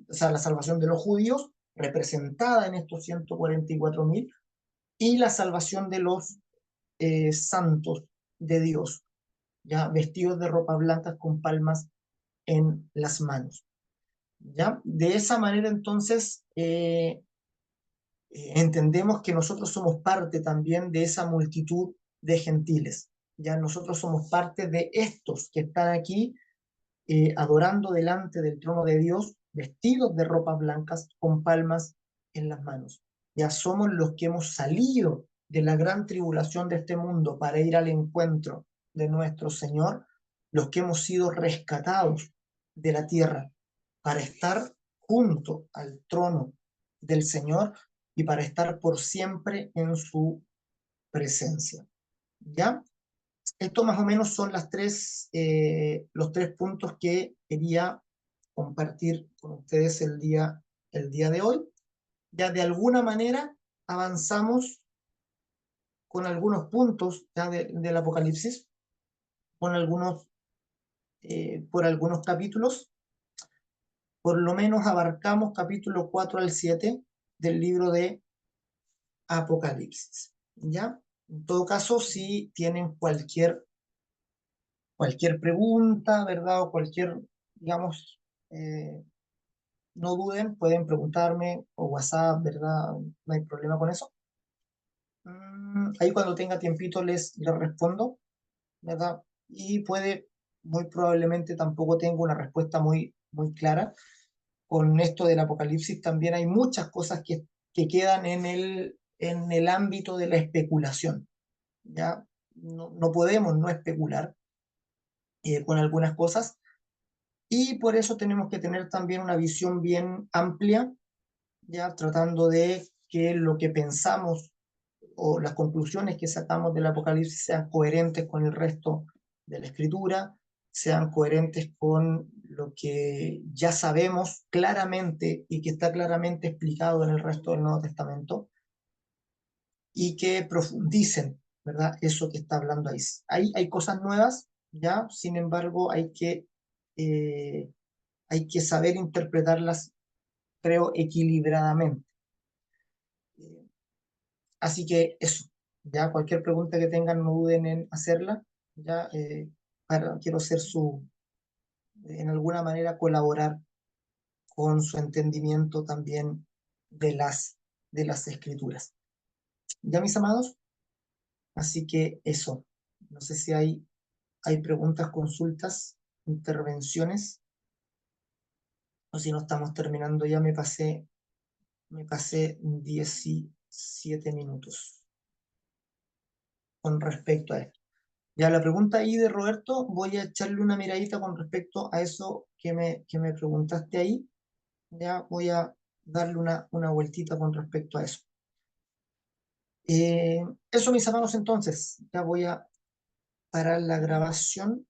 o sea, la salvación de los judíos, representada en estos 144.000, y la salvación de los santos de Dios, ya vestidos de ropas blancas con palmas en las manos. ¿Ya? De esa manera, entonces, entendemos que nosotros somos parte también de esa multitud de gentiles. Ya nosotros somos parte de estos que están aquí adorando delante del trono de Dios, vestidos de ropas blancas, con palmas en las manos. Ya somos los que hemos salido de la gran tribulación de este mundo para ir al encuentro de nuestro Señor, los que hemos sido rescatados de la tierra para estar junto al trono del Señor y para estar por siempre en su presencia. ¿Ya? Esto más o menos son los tres puntos que quería compartir con ustedes el día de hoy. Ya de alguna manera avanzamos con algunos puntos ya del Apocalipsis, con por algunos capítulos. Por lo menos abarcamos capítulo 4 al 7 del libro de Apocalipsis. ¿Ya? En todo caso, si tienen cualquier pregunta, ¿verdad? O cualquier, digamos, no duden, pueden preguntarme o WhatsApp, ¿verdad? No hay problema con eso. Ahí cuando tenga tiempito les respondo, ¿verdad? Y muy probablemente tampoco tengo una respuesta muy clara. Con esto del apocalipsis también hay muchas cosas que quedan en el ámbito de la especulación, ¿ya? No podemos no especular con algunas cosas. Y por eso tenemos que tener también una visión bien amplia, ya tratando de que lo que pensamos o las conclusiones que sacamos del Apocalipsis sean coherentes con el resto de la Escritura, sean coherentes con lo que ya sabemos claramente y que está claramente explicado en el resto del Nuevo Testamento y que profundicen, ¿verdad? Eso que está hablando ahí. Hay cosas nuevas, ¿ya? Sin embargo, eh, hay que saber interpretarlas, creo, equilibradamente. Eh, Así que eso, ya cualquier pregunta que tengan, no duden en hacerla, ya quiero ser en alguna manera colaborar con su entendimiento también de de las escrituras. Ya, mis amados, así que eso. No sé si hay preguntas, consultas, intervenciones, o si no estamos terminando ya, me pasé 17 minutos con respecto a esto. Ya la pregunta ahí de Roberto, voy a echarle una miradita con respecto a eso que me preguntaste ahí. Ya voy a darle una vueltita con respecto a eso. Eso, mis hermanos, entonces, ya voy a parar la grabación